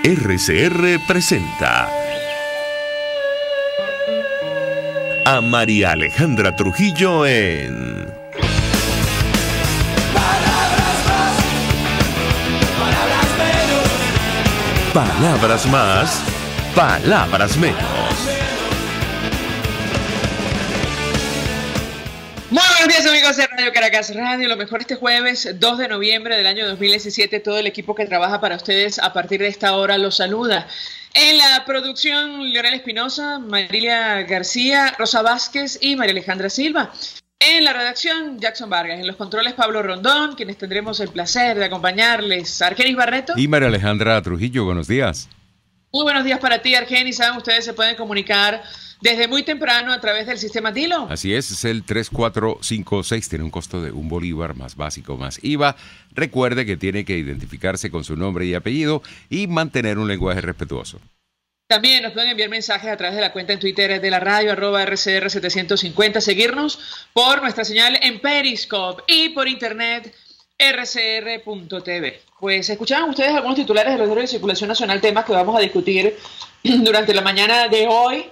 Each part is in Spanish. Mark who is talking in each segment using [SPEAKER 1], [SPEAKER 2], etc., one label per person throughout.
[SPEAKER 1] RCR presenta a María Alejandra Trujillo en
[SPEAKER 2] Palabras más, palabras menos.
[SPEAKER 1] Palabras más, palabras menos.
[SPEAKER 3] Muy buenos días, amigos de Radio Caracas Radio. Lo mejor este jueves 2 de noviembre del año 2017. Todo el equipo que trabaja para ustedes a partir de esta hora los saluda. En la producción, Leonel Espinosa, Marilia García, Rosa Vázquez y María Alejandra Silva. En la redacción, Jackson Vargas. En los controles, Pablo Rondón, quienes tendremos el placer de acompañarles. Argenis Barreto.
[SPEAKER 4] Y María Alejandra Trujillo, buenos días.
[SPEAKER 3] Muy buenos días para ti, Argenis. Saben, ustedes se pueden comunicar desde muy temprano a través del sistema Dilo.
[SPEAKER 4] Así es el 3456, tiene un costo de $1 más básico más IVA. Recuerde que tiene que identificarse con su nombre y apellido y mantener un lenguaje respetuoso.
[SPEAKER 3] También nos pueden enviar mensajes a través de la cuenta en Twitter de la radio, @RCR750, seguirnos por nuestra señal en Periscope y por internet rcr.tv. Pues escuchaban ustedes algunos titulares de los diarios de circulación nacional, temas que vamos a discutir durante la mañana de hoy.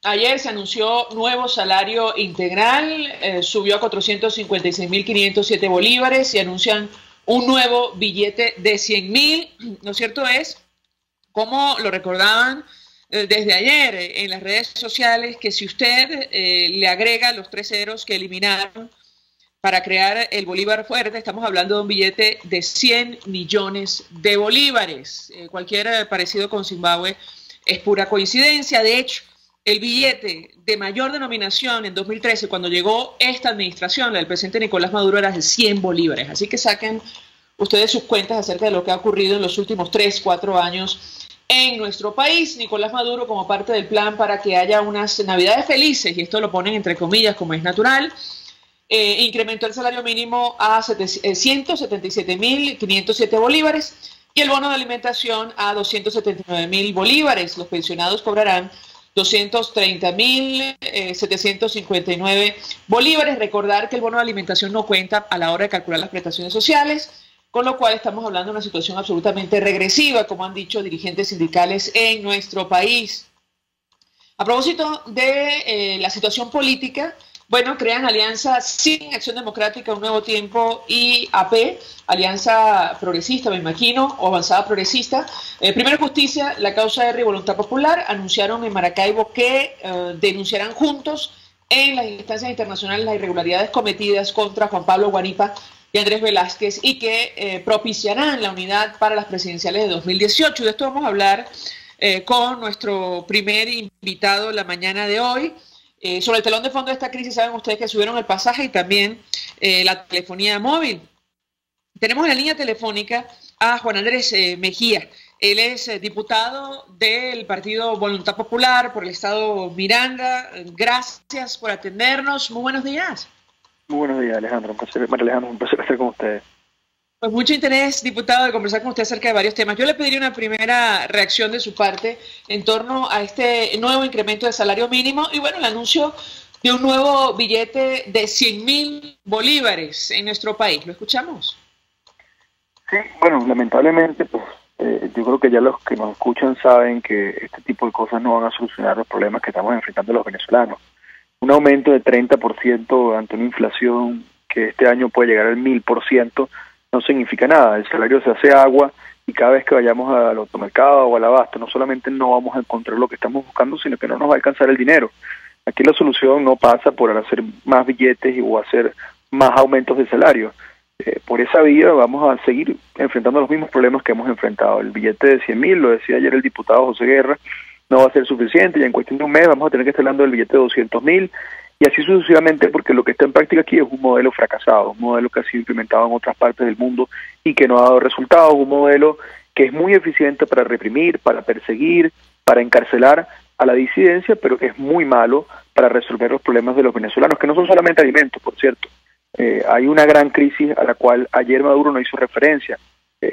[SPEAKER 3] Ayer se anunció nuevo salario integral, subió a 456.507 bolívares y anuncian un nuevo billete de 100.000. Lo cierto es, como lo recordaban desde ayer en las redes sociales, que si usted le agrega los 3 ceros que eliminaron para crear el bolívar fuerte, estamos hablando de un billete de 100 millones de bolívares. Cualquier parecido con Zimbabue es pura coincidencia. De hecho, el billete de mayor denominación en 2013, cuando llegó esta administración, la del presidente Nicolás Maduro, era de 100 bolívares. Así que saquen ustedes sus cuentas acerca de lo que ha ocurrido en los últimos 3, 4 años en nuestro país. Nicolás Maduro, como parte del plan para que haya unas navidades felices, y esto lo ponen entre comillas como es natural, incrementó el salario mínimo a 177.507 bolívares y el bono de alimentación a 279.000 bolívares. Los pensionados cobrarán 230.759 bolívares. Recordar que el bono de alimentación no cuenta a la hora de calcular las prestaciones sociales, con lo cual estamos hablando de una situación absolutamente regresiva, como han dicho dirigentes sindicales en nuestro país. A propósito de la situación política, bueno, crean Alianza Sin Acción Democrática, Un Nuevo Tiempo y AP, Alianza Progresista, me imagino, o Avanzada Progresista. Primero Justicia, La Causa R y Voluntad Popular anunciaron en Maracaibo que denunciarán juntos en las instancias internacionales las irregularidades cometidas contra Juan Pablo Guanipa y Andrés Velázquez y que propiciarán la unidad para las presidenciales de 2018. De esto vamos a hablar con nuestro primer invitado la mañana de hoy. Sobre el telón de fondo de esta crisis, saben ustedes que subieron el pasaje y también la telefonía móvil. Tenemos en la línea telefónica a Juan Andrés Mejía. Él es diputado del partido Voluntad Popular por el estado Miranda. Gracias por atendernos. Muy buenos días.
[SPEAKER 5] Muy buenos días, Alejandro. Un placer, María Alejandra, un placer estar con ustedes.
[SPEAKER 3] Pues mucho interés, diputado, de conversar con usted acerca de varios temas. Yo le pediría una primera reacción de su parte en torno a este nuevo incremento de salario mínimo y, bueno, el anuncio de un nuevo billete de 100.000 bolívares en nuestro país. ¿Lo escuchamos?
[SPEAKER 5] Sí, bueno, lamentablemente, pues yo creo que ya los que nos escuchan saben que este tipo de cosas no van a solucionar los problemas que estamos enfrentando los venezolanos. Un aumento de 30% ante una inflación que este año puede llegar al 1000%, no significa nada. El salario se hace agua y cada vez que vayamos al automercado o al abasto, no solamente no vamos a encontrar lo que estamos buscando, sino que no nos va a alcanzar el dinero. Aquí la solución no pasa por hacer más billetes o hacer más aumentos de salario. Por esa vía vamos a seguir enfrentando los mismos problemas que hemos enfrentado. El billete de 100.000, lo decía ayer el diputado José Guerra, no va a ser suficiente, y en cuestión de un mes vamos a tener que estar hablando del billete de 200.000, y así sucesivamente, porque lo que está en práctica aquí es un modelo fracasado, un modelo que ha sido implementado en otras partes del mundo y que no ha dado resultados, un modelo que es muy eficiente para reprimir, para perseguir, para encarcelar a la disidencia, pero que es muy malo para resolver los problemas de los venezolanos, que no son solamente alimentos, por cierto. Hay una gran crisis a la cual ayer Maduro no hizo referencia.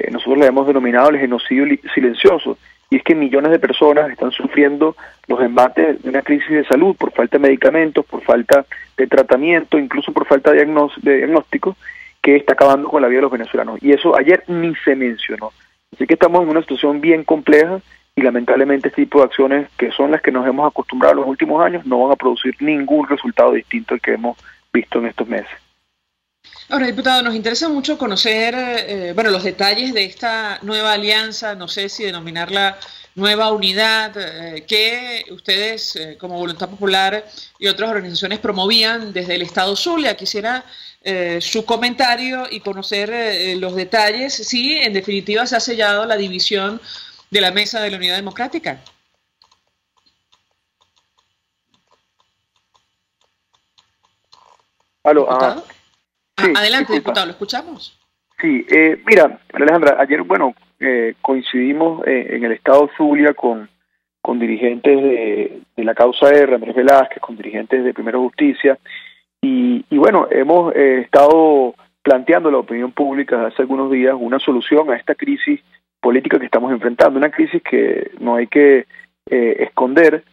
[SPEAKER 5] Nosotros le hemos denominado el genocidio silencioso, y es que millones de personas están sufriendo los embates de una crisis de salud por falta de medicamentos, por falta de tratamiento, incluso por falta de diagnóstico, que está acabando con la vida de los venezolanos. Y eso ayer ni se mencionó. Así que estamos en una situación bien compleja y lamentablemente este tipo de acciones, que son las que nos hemos acostumbrado en los últimos años, no van a producir ningún resultado distinto al que hemos visto en estos meses.
[SPEAKER 3] Ahora, diputado, nos interesa mucho conocer los detalles de esta nueva alianza, no sé si denominarla nueva unidad, que ustedes como Voluntad Popular y otras organizaciones promovían desde el Estado Zulia. Quisiera su comentario y conocer los detalles, si en definitiva se ha sellado la división de la Mesa de la Unidad Democrática.
[SPEAKER 5] Aló,
[SPEAKER 3] sí, adelante,
[SPEAKER 5] disculpa.
[SPEAKER 3] diputado, ¿lo escuchamos?
[SPEAKER 5] Sí, mira, Alejandra, ayer, coincidimos en el Estado Zulia con dirigentes de la causa R, Andrés Velázquez, con dirigentes de Primero Justicia, y hemos estado planteando a la opinión pública hace algunos días una solución a esta crisis política que estamos enfrentando, una crisis que no hay que esconder,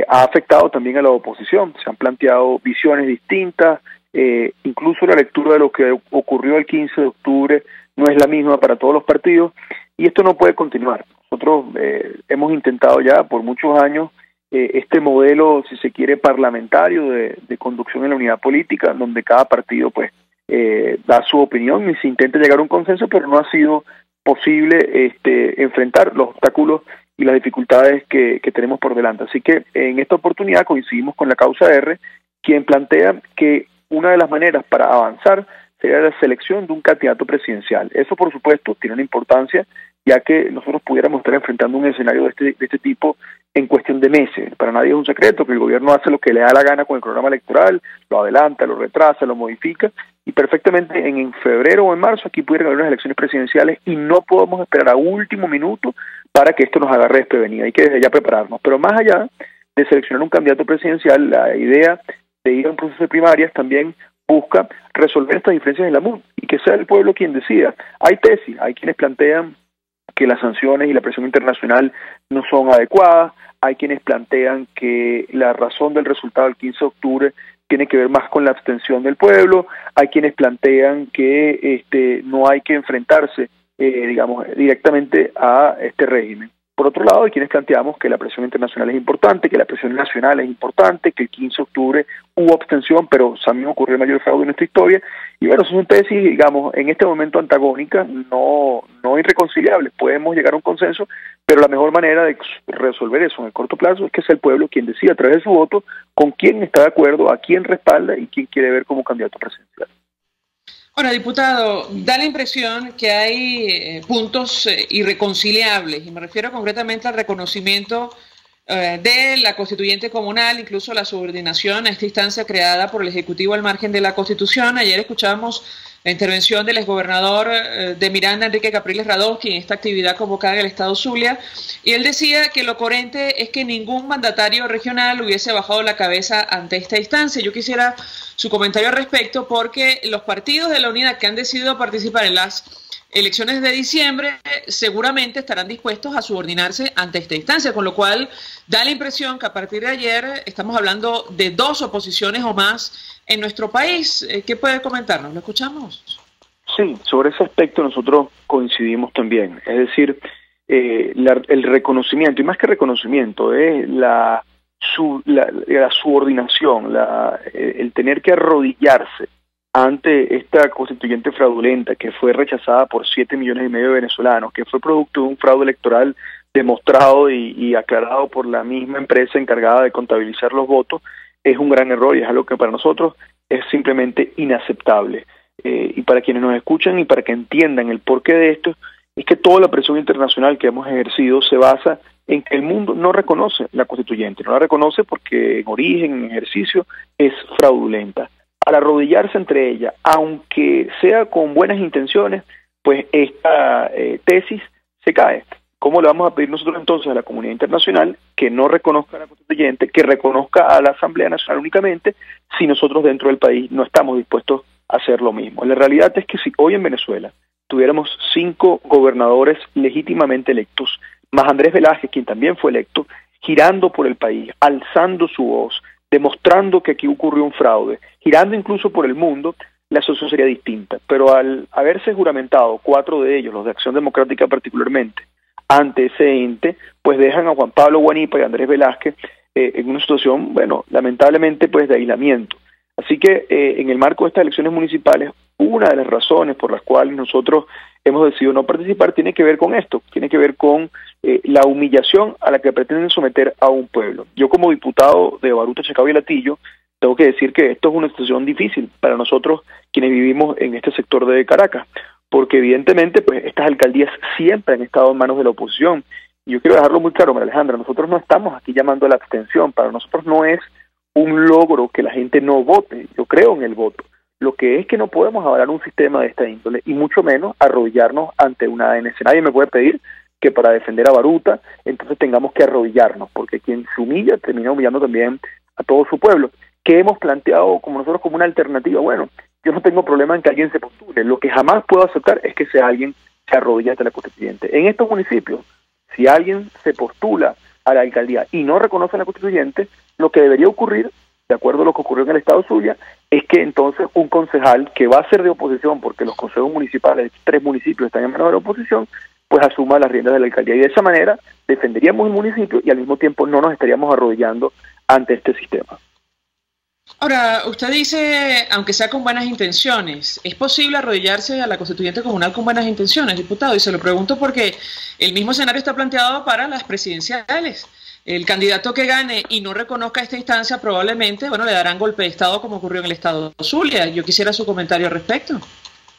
[SPEAKER 5] ha afectado también a la oposición. Se han planteado visiones distintas, incluso la lectura de lo que ocurrió el 15 de octubre no es la misma para todos los partidos, y esto no puede continuar. Nosotros hemos intentado ya por muchos años este modelo, si se quiere, parlamentario de conducción en la unidad política, donde cada partido da su opinión y se intenta llegar a un consenso, pero no ha sido posible enfrentar los obstáculos y las dificultades que tenemos por delante. Así que en esta oportunidad coincidimos con la causa R, quien plantea que una de las maneras para avanzar sería la selección de un candidato presidencial. Eso, por supuesto, tiene una importancia, ya que nosotros pudiéramos estar enfrentando un escenario de este tipo en cuestión de meses. Para nadie es un secreto que el gobierno hace lo que le da la gana con el programa electoral, lo adelanta, lo retrasa, lo modifica, y perfectamente en febrero o en marzo aquí pudieran haber unas elecciones presidenciales y no podemos esperar a último minuto para que esto nos agarre desprevenido. Hay que desde ya prepararnos. Pero más allá de seleccionar un candidato presidencial, la idea de ir a un proceso de primarias también busca resolver estas diferencias en la MUD y que sea el pueblo quien decida. Hay tesis, hay quienes plantean que las sanciones y la presión internacional no son adecuadas, hay quienes plantean que la razón del resultado del 15 de octubre tiene que ver más con la abstención del pueblo, hay quienes plantean que no hay que enfrentarse, directamente a este régimen. Por otro lado, hay quienes planteamos que la presión internacional es importante, que la presión nacional es importante, que el 15 de octubre hubo abstención, pero también ocurrió el mayor fraude en nuestra historia. Y bueno, son tesis, en este momento antagónicas, no irreconciliables. Podemos llegar a un consenso, pero la mejor manera de resolver eso en el corto plazo es que sea el pueblo quien decida a través de su voto con quién está de acuerdo, a quién respalda y quién quiere ver como candidato presidencial.
[SPEAKER 3] Ahora, diputado, da la impresión que hay puntos irreconciliables, y me refiero concretamente al reconocimiento de la constituyente comunal, incluso la subordinación a esta instancia creada por el Ejecutivo al margen de la Constitución. Ayer escuchamos la intervención del exgobernador de Miranda, Enrique Capriles Radonsky, en esta actividad convocada en el Estado Zulia, y él decía que lo coherente es que ningún mandatario regional hubiese bajado la cabeza ante esta instancia. Yo quisiera su comentario al respecto, porque los partidos de la unidad que han decidido participar en las elecciones de diciembre seguramente estarán dispuestos a subordinarse ante esta instancia, con lo cual da la impresión que a partir de ayer estamos hablando de dos oposiciones o más en nuestro país. ¿Qué puede comentarnos? ¿Lo escuchamos?
[SPEAKER 5] Sí, sobre ese aspecto nosotros coincidimos también. Es decir, el reconocimiento, y más que reconocimiento, es la subordinación, el tener que arrodillarse ante esta constituyente fraudulenta que fue rechazada por 7,5 millones de venezolanos, que fue producto de un fraude electoral demostrado y aclarado por la misma empresa encargada de contabilizar los votos, es un gran error y es algo que para nosotros es simplemente inaceptable. Y para quienes nos escuchan y para que entiendan el porqué de esto, es que toda la presión internacional que hemos ejercido se basa en que el mundo no reconoce la constituyente, no la reconoce porque en origen, en ejercicio, es fraudulenta. Al arrodillarse entre ellas, aunque sea con buenas intenciones, pues esta tesis se cae. ¿Cómo le vamos a pedir nosotros entonces a la comunidad internacional que no reconozca a la constituyente, que reconozca a la Asamblea Nacional únicamente, si nosotros dentro del país no estamos dispuestos a hacer lo mismo? La realidad es que si hoy en Venezuela tuviéramos 5 gobernadores legítimamente electos, más Andrés Velázquez, quien también fue electo, girando por el país, alzando su voz, demostrando que aquí ocurrió un fraude, girando incluso por el mundo, la asociación sería distinta. Pero al haberse juramentado 4 de ellos, los de Acción Democrática particularmente, ante ese ente, pues dejan a Juan Pablo Guanipa y a Andrés Velázquez en una situación, bueno, lamentablemente pues de aislamiento. Así que en el marco de estas elecciones municipales, una de las razones por las cuales nosotros hemos decidido no participar tiene que ver con esto, tiene que ver con la humillación a la que pretenden someter a un pueblo. Yo como diputado de Baruta, Chacao y Latillo, tengo que decir que esto es una situación difícil para nosotros quienes vivimos en este sector de Caracas, porque evidentemente pues estas alcaldías siempre han estado en manos de la oposición. Y yo quiero dejarlo muy claro, María Alejandra, nosotros no estamos aquí llamando a la abstención, para nosotros no es un logro que la gente no vote, yo creo en el voto. Lo que es que no podemos avalar un sistema de esta índole y mucho menos arrodillarnos ante una ANC. Nadie me puede pedir que para defender a Baruta entonces tengamos que arrodillarnos, porque quien se humilla termina humillando también a todo su pueblo. ¿Qué hemos planteado como nosotros como una alternativa? Bueno, yo no tengo problema en que alguien se postule, lo que jamás puedo aceptar es que sea alguien se arrodille ante la constituyente. En estos municipios, si alguien se postula a la alcaldía y no reconoce a la constituyente, lo que debería ocurrir, de acuerdo a lo que ocurrió en el estado Zulia, es que entonces un concejal que va a ser de oposición, porque los consejos municipales de 3 municipios están en manos de la oposición, pues asuma las riendas de la alcaldía. Y de esa manera defenderíamos el municipio y al mismo tiempo no nos estaríamos arrodillando ante este sistema.
[SPEAKER 3] Ahora, usted dice, aunque sea con buenas intenciones, ¿es posible arrodillarse a la constituyente comunal con buenas intenciones, diputado? Y se lo pregunto porque el mismo escenario está planteado para las presidenciales. El candidato que gane y no reconozca esta instancia probablemente, bueno, le darán golpe de Estado como ocurrió en el estado de Zulia. Yo quisiera su comentario al respecto.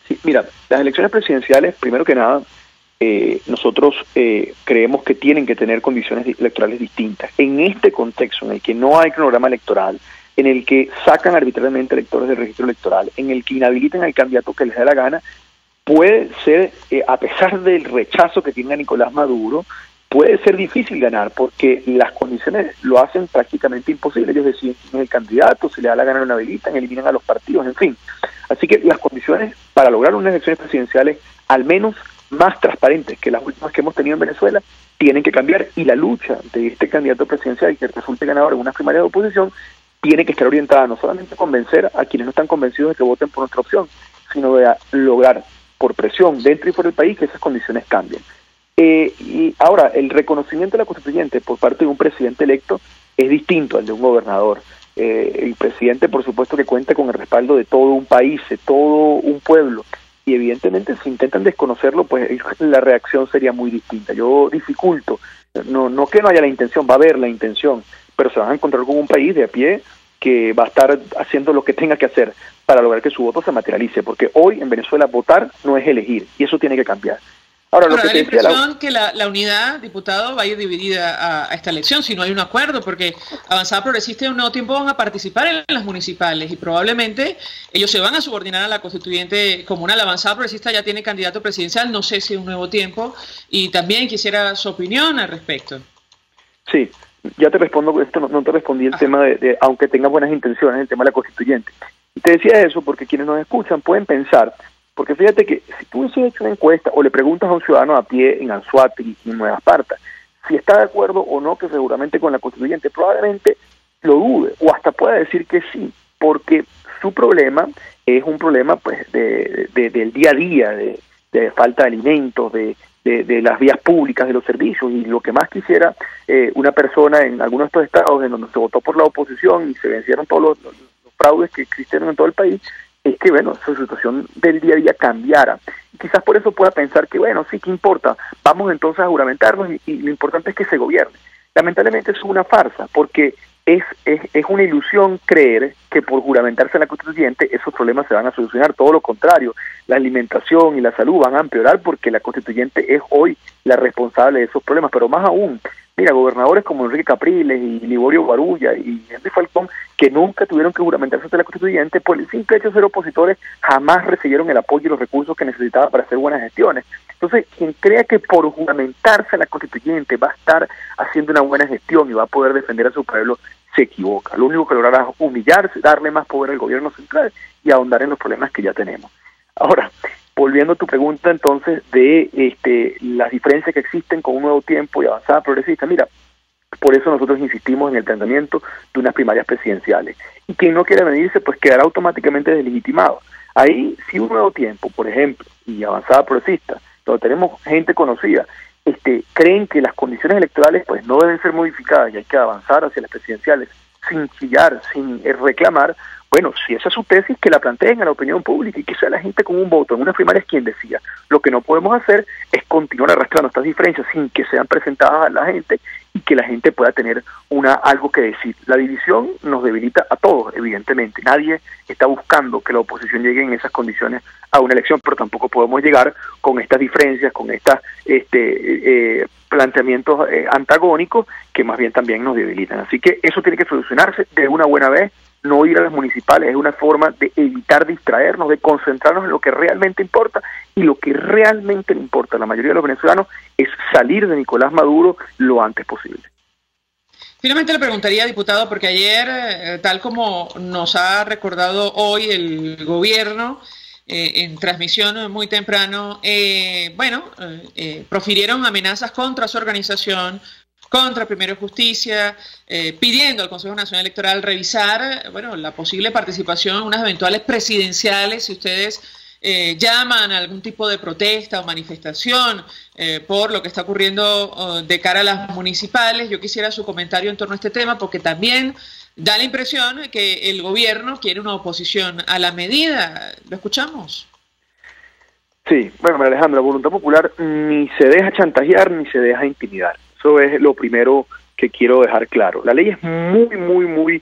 [SPEAKER 3] Sí,
[SPEAKER 5] mira, las elecciones presidenciales, primero que nada, nosotros creemos que tienen que tener condiciones electorales distintas. En este contexto en el que no hay cronograma electoral, en el que sacan arbitrariamente electores del registro electoral, en el que inhabilitan al candidato que les da la gana, puede ser, a pesar del rechazo que tiene a Nicolás Maduro, puede ser difícil ganar, porque las condiciones lo hacen prácticamente imposible. Ellos deciden quién es el candidato, si le da la gana lo inhabilitan, eliminan a los partidos, en fin. Así que las condiciones para lograr unas elecciones presidenciales, al menos más transparentes que las últimas que hemos tenido en Venezuela, tienen que cambiar, y la lucha de este candidato presidencial que resulte ganador en una primaria de oposición tiene que estar orientada no solamente a convencer a quienes no están convencidos de que voten por nuestra opción, sino de lograr por presión dentro y fuera del país que esas condiciones cambien. Y ahora, el reconocimiento de la constituyente por parte de un presidente electo es distinto al de un gobernador. El presidente, por supuesto, que cuenta con el respaldo de todo un país, de todo un pueblo, y evidentemente si intentan desconocerlo, pues la reacción sería muy distinta. Yo dificulto, no que no haya la intención, va a haber la intención, pero se van a encontrar con un país de a pie que va a estar haciendo lo que tenga que hacer para lograr que su voto se materialice, porque hoy en Venezuela votar no es elegir, y eso tiene que cambiar. Ahora, lo que
[SPEAKER 3] da la impresión que la unidad, diputado, va a ir dividida a esta elección si no hay un acuerdo, porque Avanzada Progresista y Un Nuevo Tiempo van a participar en las municipales y probablemente ellos se van a subordinar a la constituyente comunal. Avanzada Progresista ya tiene candidato presidencial, no sé si Un Nuevo Tiempo, y también quisiera su opinión al respecto.
[SPEAKER 5] Sí, ya te respondo esto, no te respondí el tema de aunque tenga buenas intenciones, el tema de la constituyente. Y te decía eso porque quienes nos escuchan pueden pensar, porque fíjate que si tú hubieses hecho una encuesta o le preguntas a un ciudadano a pie en Anzoátegui y en Nueva Esparta si está de acuerdo o no que seguramente con la constituyente, probablemente lo dude o hasta pueda decir que sí, porque su problema es un problema pues del día a día, de falta de alimentos, de las vías públicas, de los servicios, y lo que más quisiera una persona en algunos de estos estados en donde se votó por la oposición y se vencieron todos los fraudes que existieron en todo el país, es que, bueno, su situación del día a día cambiara. Y quizás por eso pueda pensar que, bueno, sí, ¿qué importa? Vamos entonces a juramentarnos y lo importante es que se gobierne. Lamentablemente eso es una farsa, porque es una ilusión creer que por juramentarse en la constituyente esos problemas se van a solucionar. Todo lo contrario, la alimentación y la salud van a empeorar porque la constituyente es hoy la responsable de esos problemas, pero más aún, mira, gobernadores como Enrique Capriles y Liborio Barulla y Henry Falcón, que nunca tuvieron que juramentarse ante la constituyente, por el simple hecho de ser opositores, jamás recibieron el apoyo y los recursos que necesitaban para hacer buenas gestiones. Entonces, quien crea que por juramentarse a la constituyente va a estar haciendo una buena gestión y va a poder defender a su pueblo, se equivoca. Lo único que logrará es humillarse, darle más poder al gobierno central y ahondar en los problemas que ya tenemos. Ahora, volviendo a tu pregunta entonces de las diferencias que existen con Un Nuevo Tiempo y Avanzada Progresista, mira, por eso nosotros insistimos en el planteamiento de unas primarias presidenciales. Y quien no quiera venirse, pues quedará automáticamente deslegitimado. Ahí, si un Nuevo Tiempo, por ejemplo, y Avanzada Progresista, donde tenemos gente conocida, creen que las condiciones electorales pues no deben ser modificadas y hay que avanzar hacia las presidenciales sin chillar, sin reclamar, bueno, si esa es su tesis, que la planteen a la opinión pública y que sea la gente con un voto en una primaria quien decida. Lo que no podemos hacer es continuar arrastrando estas diferencias sin que sean presentadas a la gente y que la gente pueda tener algo que decir. La división nos debilita a todos, evidentemente. Nadie está buscando que la oposición llegue en esas condiciones a una elección, pero tampoco podemos llegar con estas diferencias, con estas planteamientos antagónicos que más bien también nos debilitan. Así que eso tiene que solucionarse de una buena vez. No ir a las municipales es una forma de evitar distraernos, de concentrarnos en lo que realmente importa, y lo que realmente le importa a la mayoría de los venezolanos es salir de Nicolás Maduro lo antes posible.
[SPEAKER 3] Finalmente le preguntaría, diputado, porque ayer, tal como nos ha recordado hoy el gobierno, en transmisión muy temprano, profirieron amenazas contra su organización, contra Primero Justicia, pidiendo al Consejo Nacional Electoral revisar la posible participación en unas eventuales presidenciales, si ustedes llaman a algún tipo de protesta o manifestación por lo que está ocurriendo de cara a las municipales. Yo quisiera su comentario en torno a este tema, porque también da la impresión que el gobierno quiere una oposición a la medida. ¿Lo escuchamos? Sí,
[SPEAKER 5] bueno, María Alejandra, Voluntad Popular ni se deja chantajear ni se deja intimidar. Eso es lo primero que quiero dejar claro. La ley es muy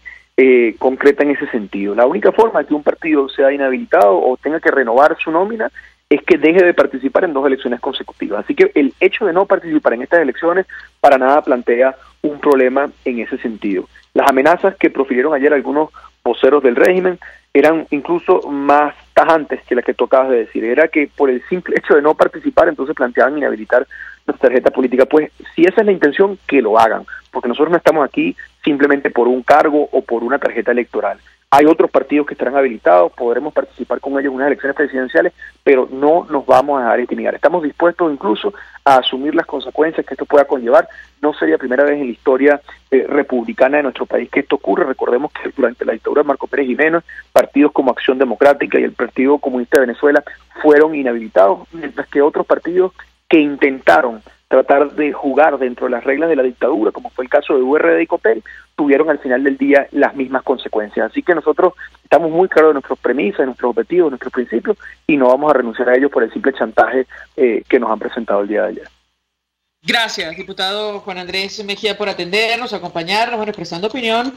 [SPEAKER 5] concreta en ese sentido. La única forma de que un partido sea inhabilitado o tenga que renovar su nómina es que deje de participar en 2 elecciones consecutivas. Así que el hecho de no participar en estas elecciones para nada plantea un problema en ese sentido. Las amenazas que profirieron ayer algunos voceros del régimen eran incluso más tajantes que las que tú acabas de decir. Era que por el simple hecho de no participar, entonces planteaban inhabilitar nuestra tarjeta política. Pues si esa es la intención, que lo hagan, porque nosotros no estamos aquí simplemente por un cargo o por una tarjeta electoral. Hay otros partidos que estarán habilitados, podremos participar con ellos en unas elecciones presidenciales, pero no nos vamos a dejar intimidar. Estamos dispuestos incluso a asumir las consecuencias que esto pueda conllevar. No sería la primera vez en la historia republicana de nuestro país que esto ocurre. Recordemos que durante la dictadura de Marco Pérez Jiménez, partidos como Acción Democrática y el Partido Comunista de Venezuela fueron inhabilitados, mientras que otros partidos que intentaron tratar de jugar dentro de las reglas de la dictadura, como fue el caso de URD y COPEL, tuvieron al final del día las mismas consecuencias. Así que nosotros estamos muy claros de nuestras premisas, de nuestros objetivos, de nuestros principios, y no vamos a renunciar a ellos por el simple chantaje que nos han presentado el día de ayer.
[SPEAKER 3] Gracias, diputado Juan Andrés Mejía, por atendernos, acompañarnos, expresando opinión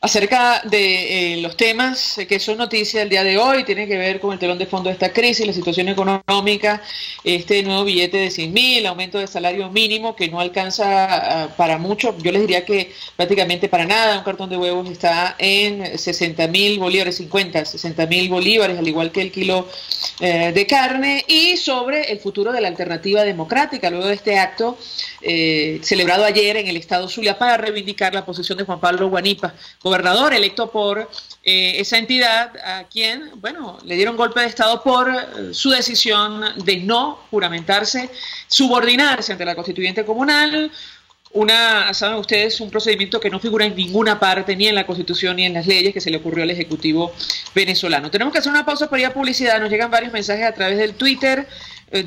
[SPEAKER 3] acerca de los temas que son noticia el día de hoy. Tiene que ver con el telón de fondo de esta crisis, la situación económica, este nuevo billete de 100.000, aumento de salario mínimo que no alcanza para mucho. Yo les diría que prácticamente para nada. Un cartón de huevos está en 60.000 bolívares, 60.000 bolívares, al igual que el kilo de carne. Y sobre el futuro de la alternativa democrática, luego de este acto celebrado ayer en el estado Zulia para reivindicar la posición de Juan Pablo Guanipa, gobernador electo por esa entidad, a quien, le dieron golpe de estado por su decisión de no juramentarse, subordinarse ante la constituyente comunal. Saben ustedes, un procedimiento que no figura en ninguna parte, ni en la Constitución ni en las leyes, que se le ocurrió al Ejecutivo venezolano. Tenemos que hacer una pausa para ir a publicidad. Nos llegan varios mensajes a través del Twitter.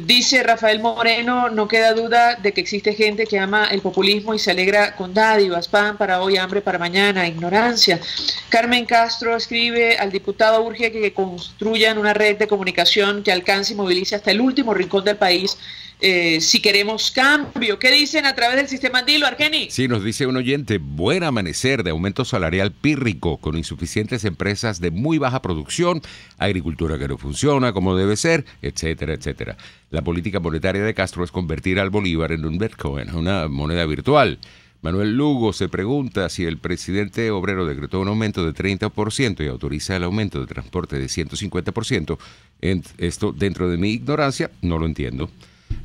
[SPEAKER 3] Dice Rafael Moreno: no queda duda de que existe gente que ama el populismo y se alegra con dádivas, pan para hoy, hambre para mañana, ignorancia. Carmen Castro escribe: al diputado urge que construyan una red de comunicación que alcance y movilice hasta el último rincón del país si queremos cambio. ¿Qué dicen a través del sistema? Dilo, Argeni.
[SPEAKER 4] Sí, nos dice un oyente: buen amanecer de aumento salarial pírrico con insuficientes empresas de muy baja producción, agricultura que no funciona como debe ser, etcétera, etcétera. La política monetaria de Castro es convertir al bolívar en un Bitcoin, una moneda virtual. Manuel Lugo se pregunta si el presidente obrero decretó un aumento de 30% y autoriza el aumento de transporte de 150%. Esto, dentro de mi ignorancia, no lo entiendo.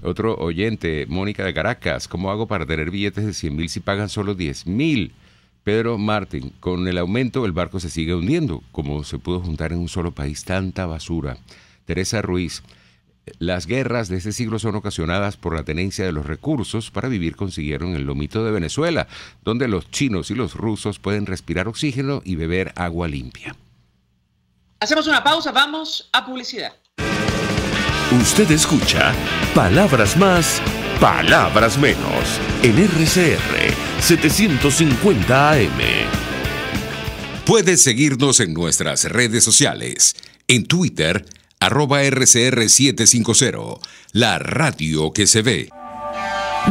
[SPEAKER 4] Otro oyente, Mónica de Caracas: ¿cómo hago para tener billetes de 100.000 si pagan solo 10.000? Pedro Martín: con el aumento el barco se sigue hundiendo. ¿Cómo se pudo juntar en un solo país tanta basura? Teresa Ruiz: las guerras de este siglo son ocasionadas por la tenencia de los recursos. Para vivir consiguieron el lomito de Venezuela, donde los chinos y los rusos pueden respirar oxígeno y beber agua limpia.
[SPEAKER 3] Hacemos una pausa, vamos a publicidad.
[SPEAKER 1] Usted escucha Palabras Más, Palabras Menos en RCR 750 AM.
[SPEAKER 4] Puedes seguirnos en nuestras redes sociales. En Twitter, @RCR750, la radio que se ve.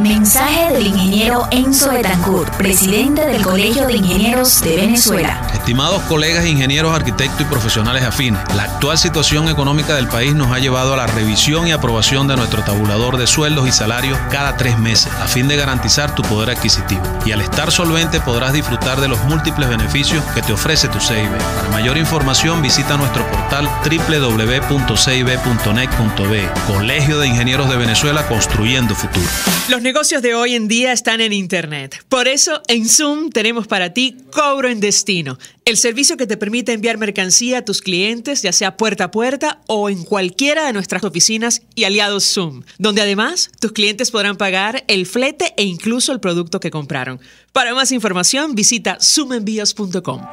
[SPEAKER 6] Mensaje del ingeniero Enzo Betancourt, presidente del Colegio de Ingenieros de Venezuela.
[SPEAKER 7] Estimados colegas ingenieros, arquitectos y profesionales afines, la actual situación económica del país nos ha llevado a la revisión y aprobación de nuestro tabulador de sueldos y salarios cada 3 meses, a fin de garantizar tu poder adquisitivo. Y al estar solvente podrás disfrutar de los múltiples beneficios que te ofrece tu CIB. Para mayor información visita nuestro portal www.cib.net.be. Colegio de Ingenieros de Venezuela, construyendo futuro.
[SPEAKER 3] Los negocios de hoy en día están en Internet. Por eso, en Zoom tenemos para ti Cobro en Destino, el servicio que te permite enviar mercancía a tus clientes, ya sea puerta a puerta o en cualquiera de nuestras oficinas y aliados Zoom, donde además tus clientes podrán pagar el flete e incluso el producto que compraron. Para más información, visita zoomenvíos.com.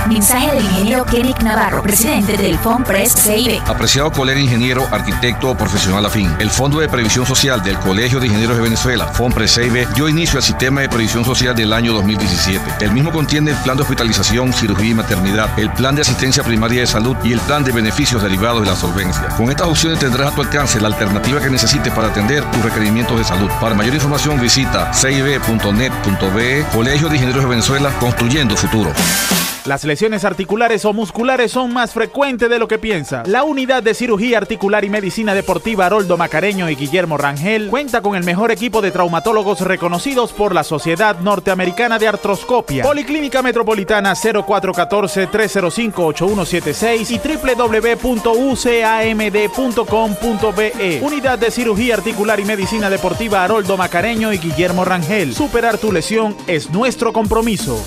[SPEAKER 6] Mensaje del ingeniero Kenneth Navarro, presidente del FONPRES CIB.
[SPEAKER 8] Apreciado colega ingeniero, arquitecto o profesional afín, el Fondo de Previsión Social del Colegio de Ingenieros de Venezuela, FONPRES CIB, dio inicio al sistema de previsión social del año 2017. El mismo contiene el plan de hospitalización, cirugía y maternidad, el plan de asistencia primaria de salud y el plan de beneficios derivados de la solvencia. Con estas opciones tendrás a tu alcance la alternativa que necesites para atender tus requerimientos de salud. Para mayor información visita cib.net.be. Colegio de Ingenieros de Venezuela, construyendo futuro.
[SPEAKER 9] Las lesiones articulares o musculares son más frecuentes de lo que piensa. La Unidad de Cirugía Articular y Medicina Deportiva Haroldo Macareño y Guillermo Rangel cuenta con el mejor equipo de traumatólogos reconocidos por la Sociedad Norteamericana de Artroscopia. Policlínica Metropolitana 0414-305-8176 y www.ucamd.com.be. Unidad de Cirugía Articular y Medicina Deportiva Haroldo Macareño y Guillermo Rangel. Superar tu lesión es nuestro compromiso.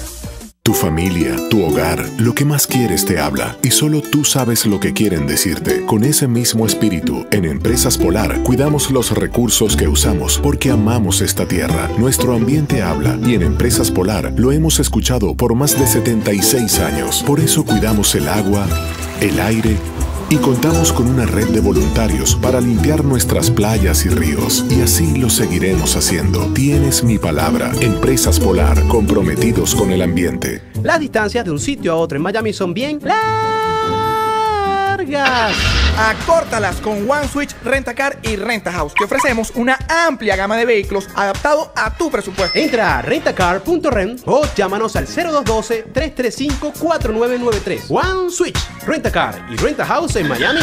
[SPEAKER 10] Tu familia, tu hogar, lo que más quieres te habla y solo tú sabes lo que quieren decirte. Con ese mismo espíritu, en Empresas Polar cuidamos los recursos que usamos porque amamos esta tierra. Nuestro ambiente habla y en Empresas Polar lo hemos escuchado por más de 76 años. Por eso cuidamos el agua, el aire y contamos con una red de voluntarios para limpiar nuestras playas y ríos. Y así lo seguiremos haciendo. Tienes mi palabra. Empresas Polar, comprometidos con el ambiente.
[SPEAKER 11] Las distancias de un sitio a otro en Miami son bien largas.
[SPEAKER 12] Acórtalas con One Switch Rentacar y Renta House. Te ofrecemos una amplia gama de vehículos adaptado a tu presupuesto.
[SPEAKER 11] Entra a rentacar.rent o llámanos al 0212-335-4993. One Switch Rentacar y Renta House en Miami.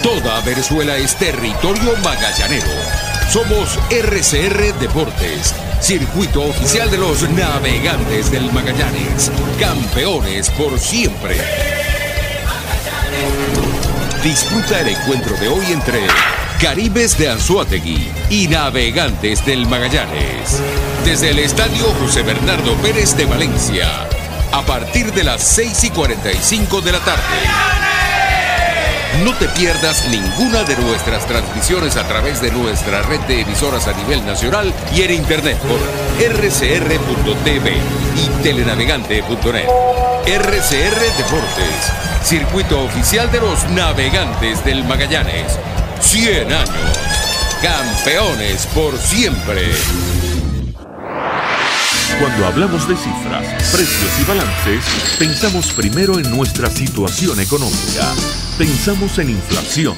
[SPEAKER 4] Toda Venezuela es territorio magallanero. Somos RCR Deportes, circuito oficial de los navegantes del Magallanes, campeones por siempre. Disfruta el encuentro de hoy entre Caribes de Anzoátegui y Navegantes del Magallanes, desde el Estadio José Bernardo Pérez de Valencia, a partir de las 6:45 de la tarde. No te pierdas ninguna de nuestras transmisiones a través de nuestra red de emisoras a nivel nacional y en internet por rcr.tv y telenavegante.net. RCR Deportes, circuito oficial de los navegantes del Magallanes. 100 años, campeones por siempre.
[SPEAKER 1] Cuando hablamos de cifras, precios y balances, pensamos primero en nuestra situación económica. Pensamos en inflación,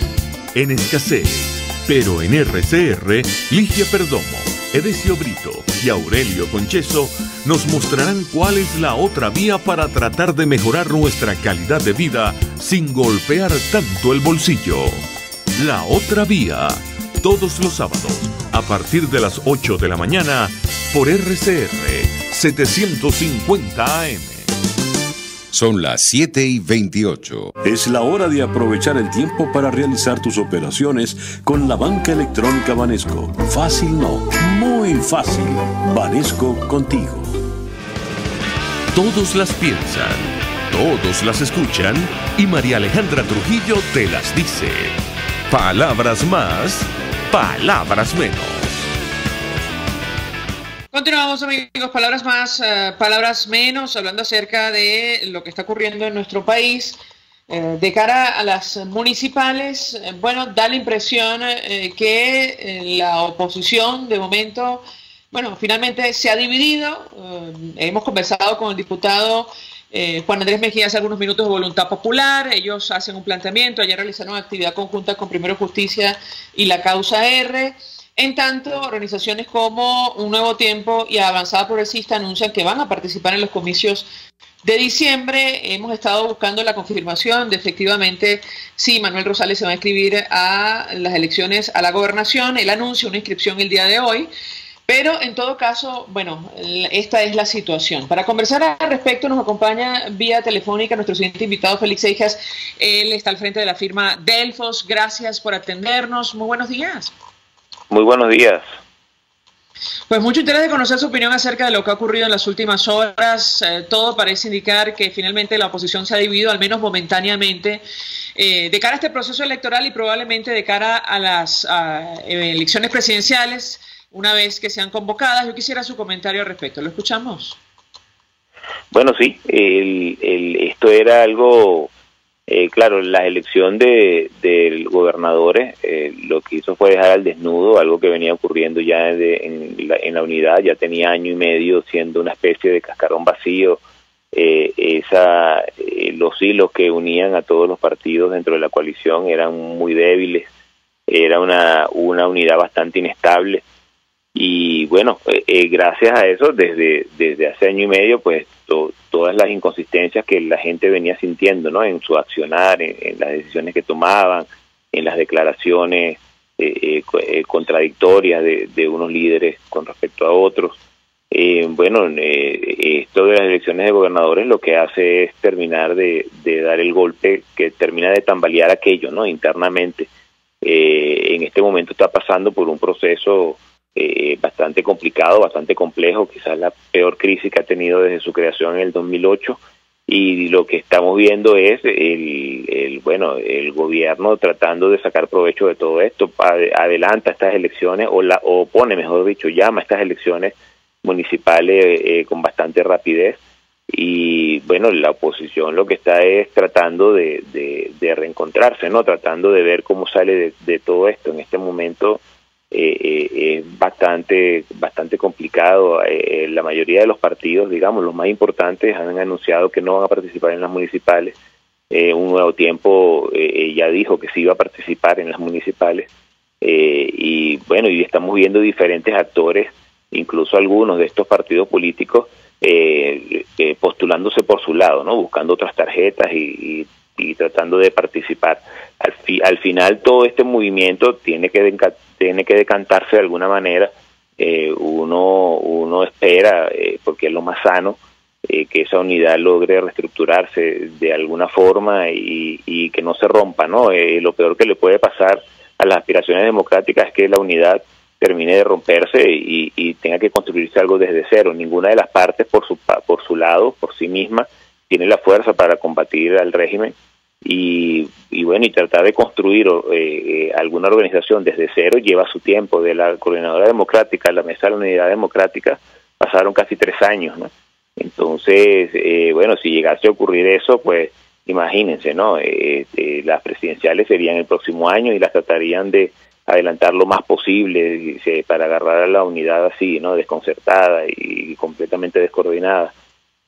[SPEAKER 1] en escasez. Pero en RCR, Ligia Perdomo, Edesio Brito y Aurelio Concheso nos mostrarán cuál es la otra vía para tratar de mejorar nuestra calidad de vida sin golpear tanto el bolsillo. La otra vía, todos los sábados, a partir de las 8 de la mañana, por RCR 750 AM.
[SPEAKER 4] Son las 7:28.
[SPEAKER 13] Es la hora de aprovechar el tiempo para realizar tus operaciones con la banca electrónica Banesco. Fácil no, muy fácil. Banesco contigo.
[SPEAKER 1] Todos las piensan, todos las escuchan y María Alejandra Trujillo te las dice. Palabras más, palabras menos.
[SPEAKER 3] Continuamos, amigos, palabras más, palabras menos, hablando acerca de lo que está ocurriendo en nuestro país. De cara a las municipales, bueno, da la impresión que la oposición de momento, bueno, finalmente se ha dividido. Hemos conversado con el diputado Juan Andrés Mejía hace algunos minutos de Voluntad Popular. Ellos hacen un planteamiento, ayer realizaron actividad conjunta con Primero Justicia y la Causa R. En tanto, organizaciones como Un Nuevo Tiempo y Avanzada Progresista anuncian que van a participar en los comicios de diciembre. Hemos estado buscando la confirmación de efectivamente si Manuel Rosales se va a inscribir a las elecciones a la gobernación. Él anuncia una inscripción el día de hoy, pero en todo caso, bueno, esta es la situación. Para conversar al respecto nos acompaña vía telefónica nuestro siguiente invitado, Félix Seijas. Él está al frente de la firma Delfos. Gracias por atendernos. Muy buenos días.
[SPEAKER 14] Muy buenos días.
[SPEAKER 3] Pues mucho interés de conocer su opinión acerca de lo que ha ocurrido en las últimas horas. Todo parece indicar que finalmente la oposición se ha dividido, al menos momentáneamente, de cara a este proceso electoral y probablemente de cara a las elecciones presidenciales, una vez que sean convocadas. Yo quisiera su comentario al respecto. ¿Lo escuchamos?
[SPEAKER 14] Bueno, sí, esto era algo... claro, la elección de gobernadores lo que hizo fue dejar al desnudo algo que venía ocurriendo ya en la unidad. Ya tenía año y medio siendo una especie de cascarón vacío. Los hilos que unían a todos los partidos dentro de la coalición eran muy débiles, era una unidad bastante inestable. Y bueno, gracias a eso, desde hace año y medio, pues todas las inconsistencias que la gente venía sintiendo, ¿no?, en su accionar, en las decisiones que tomaban, en las declaraciones contradictorias de unos líderes con respecto a otros. Bueno, esto de las elecciones de gobernadores lo que hace es terminar de dar el golpe que termina de tambalear aquello, ¿no?, internamente. En este momento está pasando por un proceso bastante complicado, bastante complejo, quizás la peor crisis que ha tenido desde su creación en el 2008, y lo que estamos viendo es el gobierno tratando de sacar provecho de todo esto. Adelanta estas elecciones o pone, mejor dicho, llama a estas elecciones municipales con bastante rapidez, y bueno, la oposición lo que está es tratando de reencontrarse, ¿no?, tratando de ver cómo sale de todo esto. En este momento es bastante complicado. La mayoría de los partidos, digamos, los más importantes, han anunciado que no van a participar en las municipales. Un Nuevo Tiempo ya dijo que sí iba a participar en las municipales. Y bueno, y estamos viendo diferentes actores, incluso algunos de estos partidos políticos, postulándose por su lado, ¿no?, buscando otras tarjetas y tratando de participar. Al final todo este movimiento tiene que decantarse de alguna manera. Uno espera, porque es lo más sano, que esa unidad logre reestructurarse de alguna forma y que no se rompa, ¿no? Lo peor que le puede pasar a las aspiraciones democráticas es que la unidad termine de romperse y tenga que construirse algo desde cero. Ninguna de las partes por su lado, por sí misma, tiene la fuerza para combatir al régimen. Y bueno, y tratar de construir alguna organización desde cero lleva su tiempo. De la Coordinadora Democrática a la Mesa de la Unidad Democrática pasaron casi 3 años, ¿no? Entonces, bueno, si llegase a ocurrir eso, pues imagínense, ¿no? Las presidenciales serían el próximo año y las tratarían de adelantar lo más posible para agarrar a la unidad así, ¿no?, desconcertada y completamente descoordinada.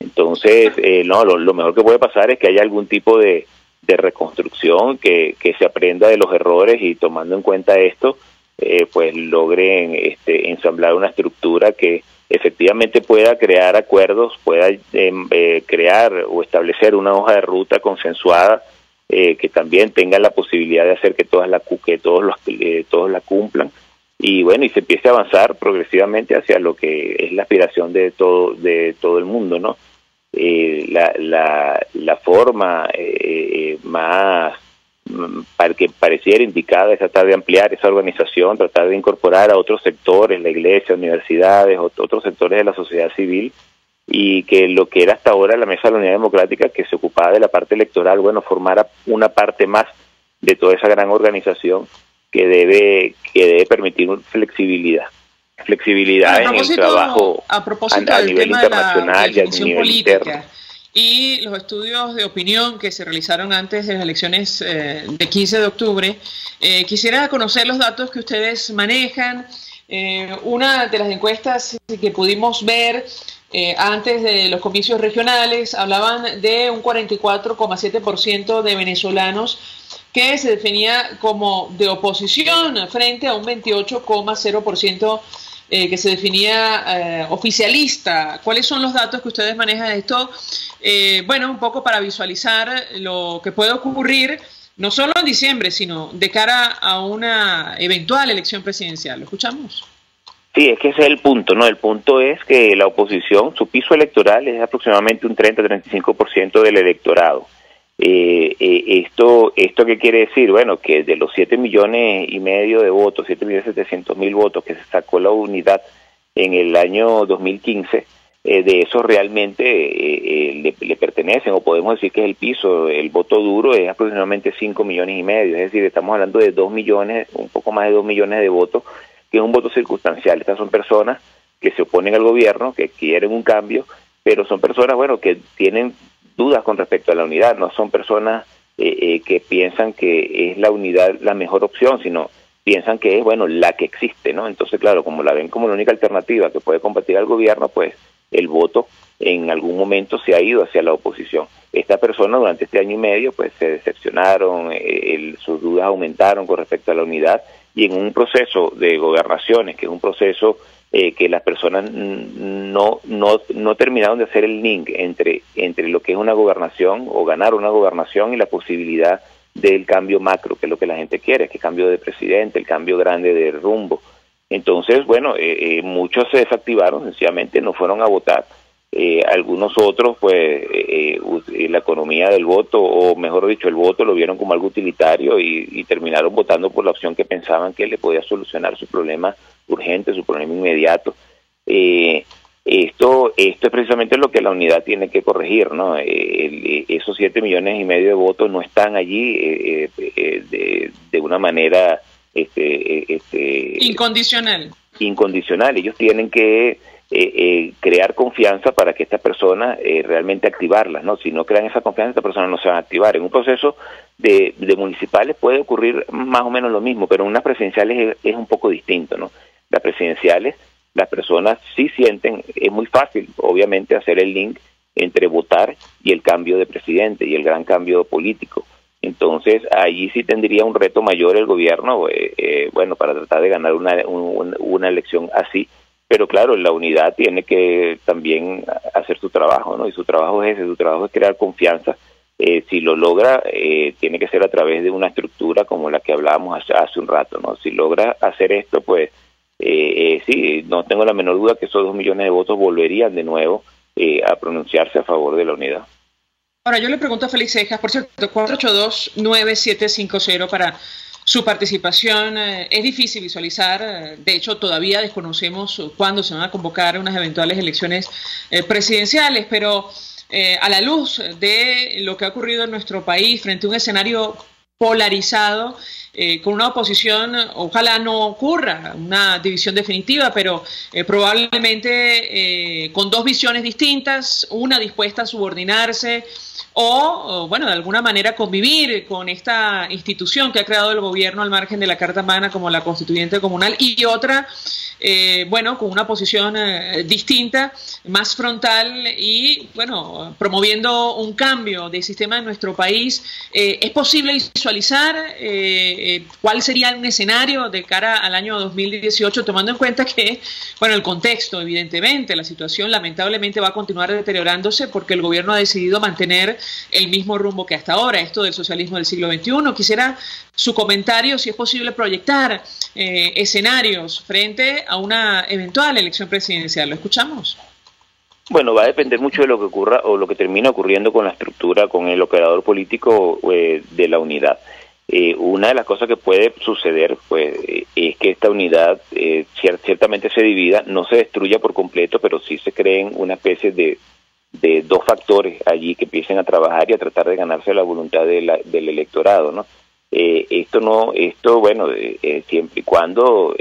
[SPEAKER 14] Entonces, no, lo mejor que puede pasar es que haya algún tipo de reconstrucción, que se aprenda de los errores y, tomando en cuenta esto, pues logren ensamblar una estructura que efectivamente pueda crear acuerdos, pueda crear o establecer una hoja de ruta consensuada, que también tenga la posibilidad de hacer que todos la cumplan, y bueno, y se empiece a avanzar progresivamente hacia lo que es la aspiración de todo el mundo, ¿no? La forma más que pareciera indicada es tratar de ampliar esa organización, tratar de incorporar a otros sectores, la iglesia, universidades, otros sectores de la sociedad civil, y que lo que era hasta ahora la Mesa de la Unidad Democrática, que se ocupaba de la parte electoral, bueno, formara una parte más de toda esa gran organización que debe permitir flexibilidad. flexibilidad en el trabajo a nivel internacional y a nivel interno.
[SPEAKER 3] Y los estudios de opinión que se realizaron antes de las elecciones de 15 de octubre, quisiera conocer los datos que ustedes manejan. Una de las encuestas que pudimos ver antes de los comicios regionales hablaban de un 44,7% de venezolanos que se definía como de oposición frente a un 28,0% que se definía oficialista. ¿Cuáles son los datos que ustedes manejan de esto? Bueno, un poco para visualizar lo que puede ocurrir no solo en diciembre, sino de cara a una eventual elección presidencial. ¿Lo escuchamos?
[SPEAKER 14] Sí, es que ese es el punto, ¿no? El punto es que la oposición, su piso electoral es aproximadamente un 30-35% del electorado. ¿Esto qué quiere decir? Bueno, que de los 7,5 millones de votos, 7.700.000 votos que se sacó la unidad en el año 2015, de esos realmente le pertenecen, o podemos decir que es el piso, el voto duro es aproximadamente 5,5 millones, es decir, estamos hablando de 2 millones, un poco más de 2 millones de votos, que es un voto circunstancial. Estas son personas que se oponen al gobierno, que quieren un cambio, pero son personas, bueno, que tienen dudas con respecto a la unidad, no son personas que piensan que es la unidad la mejor opción, sino piensan que es, bueno, la que existe, ¿no? Entonces, claro, como la ven como la única alternativa que puede combatir al gobierno, pues el voto en algún momento se ha ido hacia la oposición. Estas personas durante este año y medio pues se decepcionaron, sus dudas aumentaron con respecto a la unidad, y en un proceso de gobernaciones, que es un proceso que las personas no terminaron de hacer el link entre lo que es una gobernación o ganar una gobernación y la posibilidad del cambio macro, que es lo que la gente quiere, que es cambio de presidente, el cambio grande de rumbo. Entonces, bueno, muchos se desactivaron, sencillamente no fueron a votar. Algunos otros, pues, la economía del voto, o mejor dicho, el voto lo vieron como algo utilitario y terminaron votando por la opción que pensaban que le podía solucionar su problema urgente, su problema inmediato. Esto es precisamente lo que la unidad tiene que corregir, ¿no? Esos 7,5 millones de votos no están allí de una manera
[SPEAKER 3] incondicional.
[SPEAKER 14] Ellos tienen que crear confianza para que estas personas realmente activarlas, ¿no? Si no crean esa confianza, estas personas no se van a activar. En un proceso de municipales puede ocurrir más o menos lo mismo, pero en unas presidenciales es un poco distinto, ¿no? Las presidenciales, las personas sí sienten, es muy fácil, obviamente, hacer el link entre votar y el cambio de presidente y el gran cambio político. Entonces, allí sí tendría un reto mayor el gobierno, bueno, para tratar de ganar una elección así. Pero claro, la unidad tiene que también hacer su trabajo, ¿no? Y su trabajo es ese, su trabajo es crear confianza. Si lo logra, tiene que ser a través de una estructura como la que hablábamos hace un rato, ¿no? Si logra hacer esto, pues sí, no tengo la menor duda que esos 2 millones de votos volverían de nuevo a pronunciarse a favor de la unidad.
[SPEAKER 3] Ahora, yo le pregunto a Félix Cejas, por cierto, 482-9750 para su participación. Es difícil visualizar, de hecho todavía desconocemos cuándo se van a convocar unas eventuales elecciones presidenciales, pero a la luz de lo que ha ocurrido en nuestro país frente a un escenario polarizado, con una oposición, ojalá no ocurra una división definitiva, pero probablemente con dos visiones distintas, una dispuesta a subordinarse o, bueno, de alguna manera convivir con esta institución que ha creado el gobierno al margen de la Carta Magna como la Constituyente Comunal, y otra, bueno, con una posición distinta, más frontal y, bueno, promoviendo un cambio de sistema en nuestro país. ¿Es posible visualizar cuál sería un escenario de cara al año 2018, tomando en cuenta que, bueno, el contexto, evidentemente, la situación lamentablemente va a continuar deteriorándose porque el gobierno ha decidido mantener el mismo rumbo que hasta ahora, esto del socialismo del siglo XXI? Quisiera su comentario, si es posible proyectar escenarios frente a una eventual elección presidencial. ¿Lo escuchamos?
[SPEAKER 14] Bueno, va a depender mucho de lo que ocurra o lo que termine ocurriendo con la estructura, con el operador político de la unidad. Una de las cosas que puede suceder, pues, es que esta unidad ciertamente se divida, no se destruya por completo, pero sí se creen una especie de dos factores allí que empiecen a trabajar y a tratar de ganarse la voluntad del electorado, ¿no? Siempre y cuando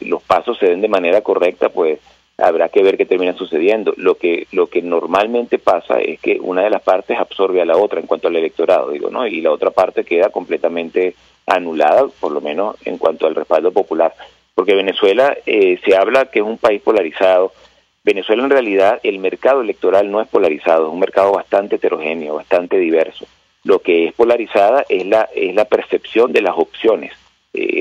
[SPEAKER 14] los pasos se den de manera correcta, pues habrá que ver qué termina sucediendo. Lo que normalmente pasa es que una de las partes absorbe a la otra en cuanto al electorado, ¿no? Y la otra parte queda completamente anulada, por lo menos en cuanto al respaldo popular. Porque Venezuela, se habla que es un país polarizado. Venezuela, en realidad, el mercado electoral no es polarizado, es un mercado bastante heterogéneo, bastante diverso. Lo que es polarizada es la percepción de las opciones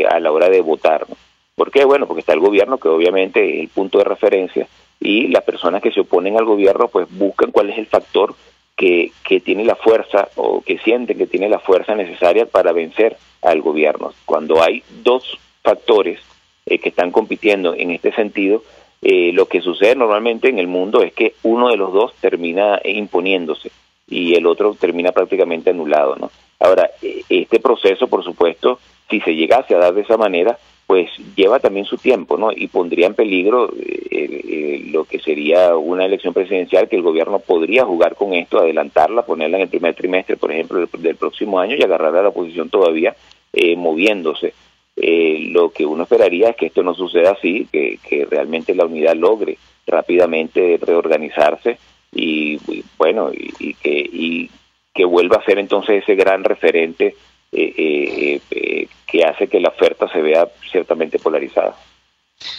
[SPEAKER 14] a la hora de votar, ¿no? ¿Por qué? Bueno, porque está el gobierno, que obviamente es el punto de referencia, y las personas que se oponen al gobierno pues buscan cuál es el factor que tiene la fuerza, o que sienten que tiene la fuerza necesaria para vencer al gobierno. Cuando hay dos factores que están compitiendo en este sentido, lo que sucede normalmente en el mundo es que uno de los dos termina imponiéndose y el otro termina prácticamente anulado, ¿no? Ahora, este proceso, por supuesto, si se llegase a dar de esa manera, pues lleva también su tiempo, ¿no? Y pondría en peligro lo que sería una elección presidencial, que el gobierno podría jugar con esto, adelantarla, ponerla en el primer trimestre, por ejemplo, del próximo año, y agarrar a la oposición todavía moviéndose. Lo que uno esperaría es que esto no suceda así, que realmente la unidad logre rápidamente reorganizarse y que vuelva a ser entonces ese gran referente que hace que la oferta se vea ciertamente polarizada.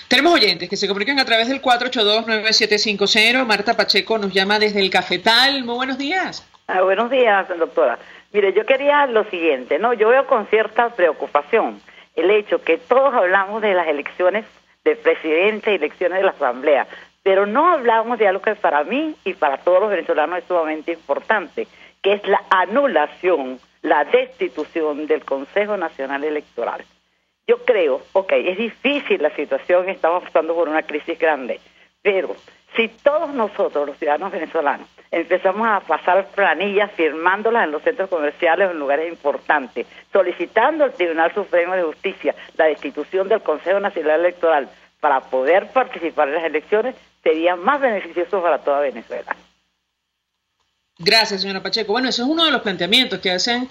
[SPEAKER 3] Tenemos oyentes que se comunican a través del 482-9750. Marta Pacheco nos llama desde el Cafetal. Muy buenos días.
[SPEAKER 15] Buenos días, doctora. Mire, yo quería lo siguiente, ¿no? Yo veo con cierta preocupación el hecho que todos hablamos de las elecciones del presidente y elecciones de la Asamblea, pero no hablamos de algo que para mí y para todos los venezolanos es sumamente importante, que es la anulación, la destitución del Consejo Nacional Electoral. Yo creo, es difícil la situación, estamos pasando por una crisis grande, pero si todos nosotros, los ciudadanos venezolanos, empezamos a pasar planillas firmándolas en los centros comerciales o en lugares importantes, solicitando al Tribunal Supremo de Justicia la destitución del Consejo Nacional Electoral para poder participar en las elecciones, sería más beneficioso para toda Venezuela.
[SPEAKER 3] Gracias, señora Pacheco. Bueno, eso es uno de los planteamientos que hacen,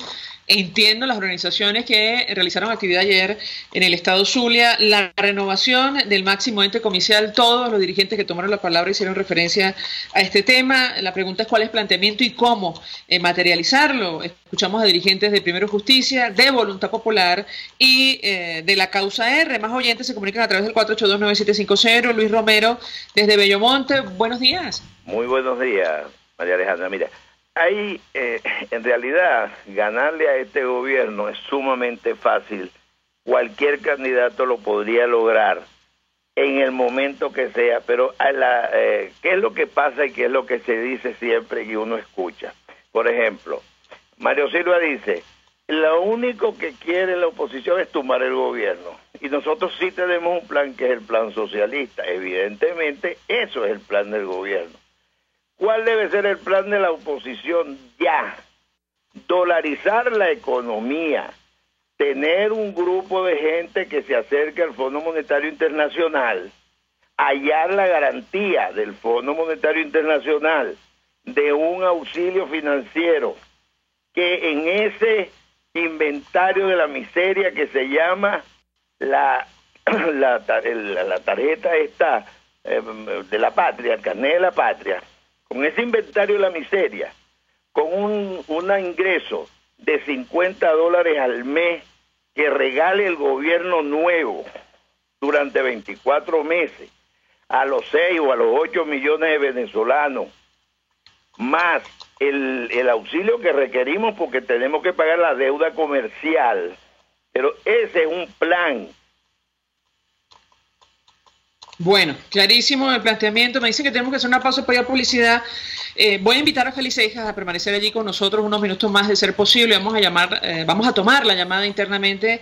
[SPEAKER 3] entiendo, las organizaciones que realizaron actividad ayer en el estado Zulia, la renovación del máximo ente comicial. Todos los dirigentes que tomaron la palabra hicieron referencia a este tema. La pregunta es cuál es el planteamiento y cómo materializarlo. Escuchamos a dirigentes de Primero Justicia, de Voluntad Popular y de la Causa R. Más oyentes se comunican a través del 482-9750. Luis Romero, desde Bellomonte. Buenos días.
[SPEAKER 16] Muy buenos días, María Alejandra. Mira, en realidad ganarle a este gobierno es sumamente fácil. Cualquier candidato lo podría lograr en el momento que sea, pero ¿qué es lo que pasa y qué es lo que se dice siempre y uno escucha? Por ejemplo, Mario Silva dice, lo único que quiere la oposición es tumbar el gobierno, y nosotros sí tenemos un plan que es el plan socialista. Evidentemente eso es el plan del gobierno. ¿Cuál debe ser el plan de la oposición? Ya, dolarizar la economía, tener un grupo de gente que se acerque al Fondo Monetario Internacional, hallar la garantía del Fondo Monetario Internacional de un auxilio financiero, que en ese inventario de la miseria que se llama la tarjeta esta de la patria, el carnet de la patria, con ese inventario de la miseria, con un ingreso de $50 al mes que regale el gobierno nuevo durante 24 meses a los 6 o a los 8 millones de venezolanos, más el auxilio que requerimos porque tenemos que pagar la deuda comercial. Pero ese es un plan.
[SPEAKER 3] Bueno, clarísimo el planteamiento. Me dicen que tenemos que hacer una pausa para ir a publicidad. Voy a invitar a Félix Seijas a permanecer allí con nosotros unos minutos más de ser posible. Vamos a tomar la llamada internamente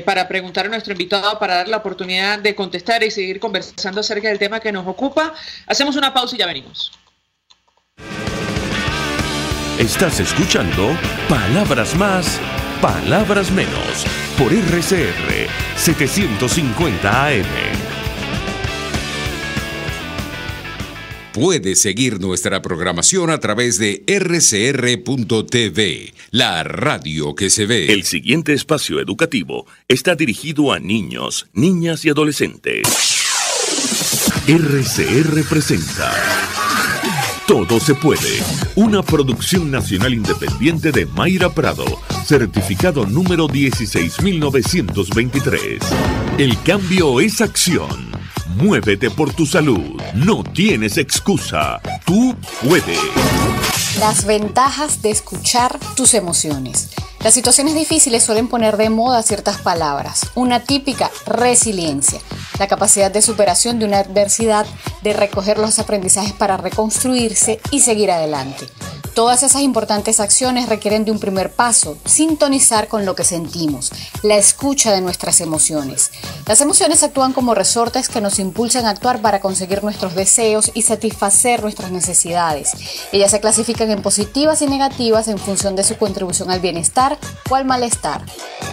[SPEAKER 3] para preguntar a nuestro invitado, para dar la oportunidad de contestar y seguir conversando acerca del tema que nos ocupa. Hacemos una pausa y ya venimos.
[SPEAKER 1] Estás escuchando Palabras Más, Palabras Menos por RCR 750 AM.
[SPEAKER 4] Puedes seguir nuestra programación a través de rcr.tv, la radio que se ve.
[SPEAKER 1] El siguiente espacio educativo está dirigido a niños, niñas y adolescentes. RCR presenta Todo se puede, una producción nacional independiente de Mayra Prado, certificado número 16923. El cambio es acción. Muévete por tu salud. No tienes excusa. Tú puedes.
[SPEAKER 17] Las ventajas de escuchar tus emociones. Las situaciones difíciles suelen poner de moda ciertas palabras. Una típica, resiliencia. La capacidad de superación de una adversidad, de recoger los aprendizajes para reconstruirse y seguir adelante. Todas esas importantes acciones requieren de un primer paso, sintonizar con lo que sentimos, la escucha de nuestras emociones. Las emociones actúan como resortes que nos impulsan a actuar para conseguir nuestros deseos y satisfacer nuestras necesidades. Ellas se clasifican en positivas y negativas en función de su contribución al bienestar o al malestar.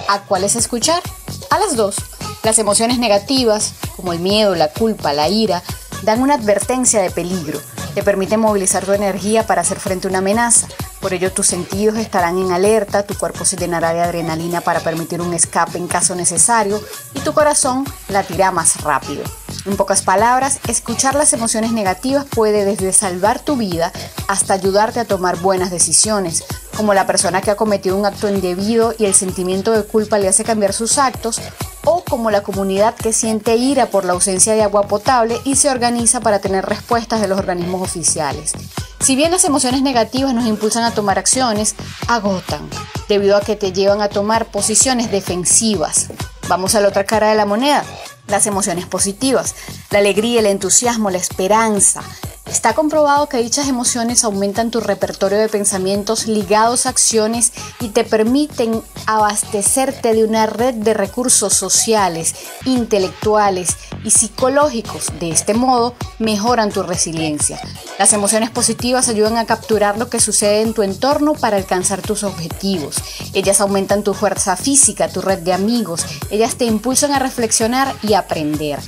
[SPEAKER 17] ¿A cuáles escuchar? A las dos. Las emociones negativas, como el miedo, la culpa, la ira, dan una advertencia de peligro. Te permite movilizar tu energía para hacer frente a una amenaza. Por ello, tus sentidos estarán en alerta, tu cuerpo se llenará de adrenalina para permitir un escape en caso necesario y tu corazón latirá más rápido. En pocas palabras, escuchar las emociones negativas puede desde salvar tu vida hasta ayudarte a tomar buenas decisiones, como la persona que ha cometido un acto indebido y el sentimiento de culpa le hace cambiar sus actos, o como la comunidad que siente ira por la ausencia de agua potable y se organiza para tener respuestas de los organismos oficiales. Si bien las emociones negativas nos impulsan a tomar acciones, agotan, debido a que te llevan a tomar posiciones defensivas. Vamos a la otra cara de la moneda, las emociones positivas, la alegría, el entusiasmo, la esperanza. Está comprobado que dichas emociones aumentan tu repertorio de pensamientos ligados a acciones y te permiten abastecerte de una red de recursos sociales, intelectuales y psicológicos. De este modo, mejoran tu resiliencia. Las emociones positivas ayudan a capturar lo que sucede en tu entorno para alcanzar tus objetivos. Ellas aumentan tu fuerza física, tu red de amigos. Ellas te impulsan a reflexionar y a aprender.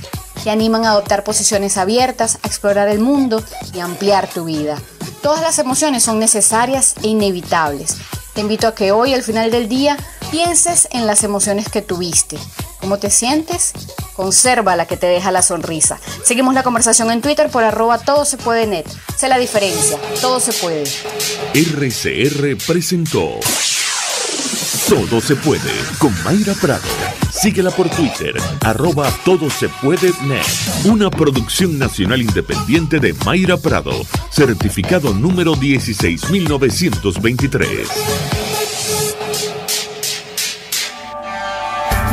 [SPEAKER 17] Te animan a adoptar posiciones abiertas, a explorar el mundo y a ampliar tu vida. Todas las emociones son necesarias e inevitables. Te invito a que hoy, al final del día, pienses en las emociones que tuviste. ¿Cómo te sientes? Conserva la que te deja la sonrisa. Seguimos la conversación en Twitter por @todosepuedenet. Sé la diferencia. Todo se puede.
[SPEAKER 1] RCR presentó Todo se puede con Mayra Prado. Síguela por Twitter, @todosepuedenet. Una producción nacional independiente de Mayra Prado, certificado número 16923.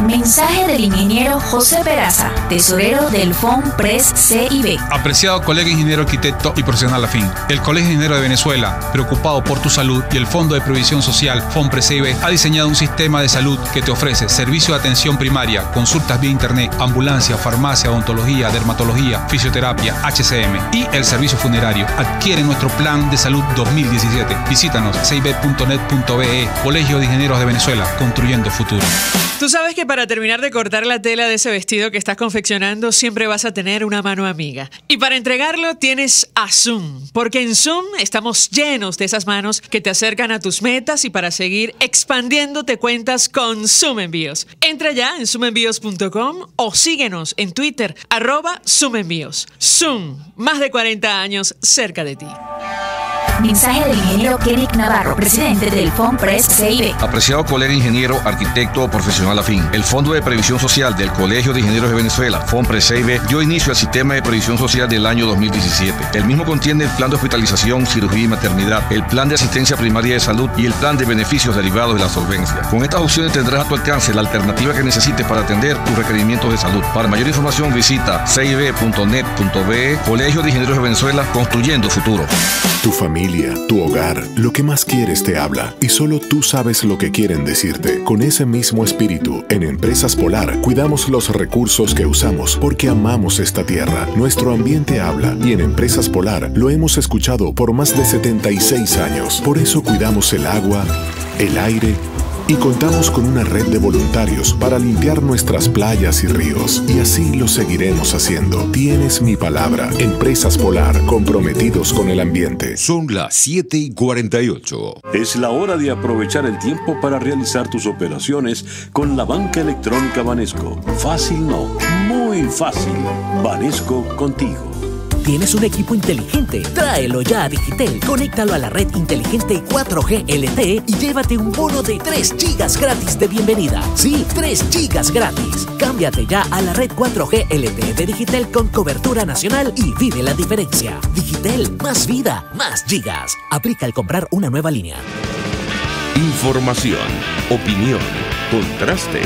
[SPEAKER 6] Mensaje del ingeniero José Peraza, tesorero del FONPRES CIB.
[SPEAKER 7] Apreciado colega ingeniero arquitecto y profesional afín, el Colegio Ingeniero de Venezuela, preocupado por tu salud, y el Fondo de Previsión Social FONPRES CIB ha diseñado un sistema de salud que te ofrece servicio de atención primaria, consultas vía internet, ambulancia, farmacia, odontología, dermatología, fisioterapia, HCM y el servicio funerario. Adquiere nuestro plan de salud 2017. Visítanos cib.net.be. Colegio de Ingenieros de Venezuela, construyendo futuro.
[SPEAKER 3] Tú sabes que para terminar de cortar la tela de ese vestido que estás confeccionando siempre vas a tener una mano amiga. Y para entregarlo tienes a Zoom, porque en Zoom estamos llenos de esas manos que te acercan a tus metas, y para seguir expandiendo te cuentas con Zoom Envíos. Entra ya en zoomenvíos.com o síguenos en Twitter @ZoomEnvíos. Zoom, más de 40 años cerca de ti.
[SPEAKER 6] Mensaje del ingeniero Kenneth Navarro, presidente del FONPRES CIB.
[SPEAKER 8] Apreciado colega ingeniero, arquitecto o profesional afín, el Fondo de Previsión Social del Colegio de Ingenieros de Venezuela, FONPRES CIB, dio inicio al sistema de previsión social del año 2017. El mismo contiene el plan de hospitalización, cirugía y maternidad, el plan de asistencia primaria de salud y el plan de beneficios derivados de la solvencia. Con estas opciones tendrás a tu alcance la alternativa que necesites para atender tus requerimientos de salud. Para mayor información visita cib.net.be. Colegio de Ingenieros de Venezuela, construyendo futuro.
[SPEAKER 10] Tu familia, tu hogar, lo que más quieres te habla y solo tú sabes lo que quieren decirte. Con ese mismo espíritu, en Empresas Polar cuidamos los recursos que usamos porque amamos esta tierra. Nuestro ambiente habla y en Empresas Polar lo hemos escuchado por más de 76 años. Por eso cuidamos el agua, el aire Y contamos con una red de voluntarios para limpiar nuestras playas y ríos. Y así lo seguiremos haciendo. Tienes mi palabra. Empresas Polar, comprometidos con el ambiente.
[SPEAKER 1] Son las 7:48.
[SPEAKER 13] Es la hora de aprovechar el tiempo para realizar tus operaciones con la banca electrónica Banesco. Fácil no, muy fácil. Banesco contigo.
[SPEAKER 18] ¿Tienes un equipo inteligente? Tráelo ya a Digitel. Conéctalo a la red inteligente 4G LTE y llévate un bono de 3 GB gratis de bienvenida. Sí, 3 GB gratis. Cámbiate ya a la red 4G LTE de Digitel con cobertura nacional y vive la diferencia. Digitel, más vida, más gigas. Aplica al comprar una nueva línea.
[SPEAKER 1] Información, opinión, contraste.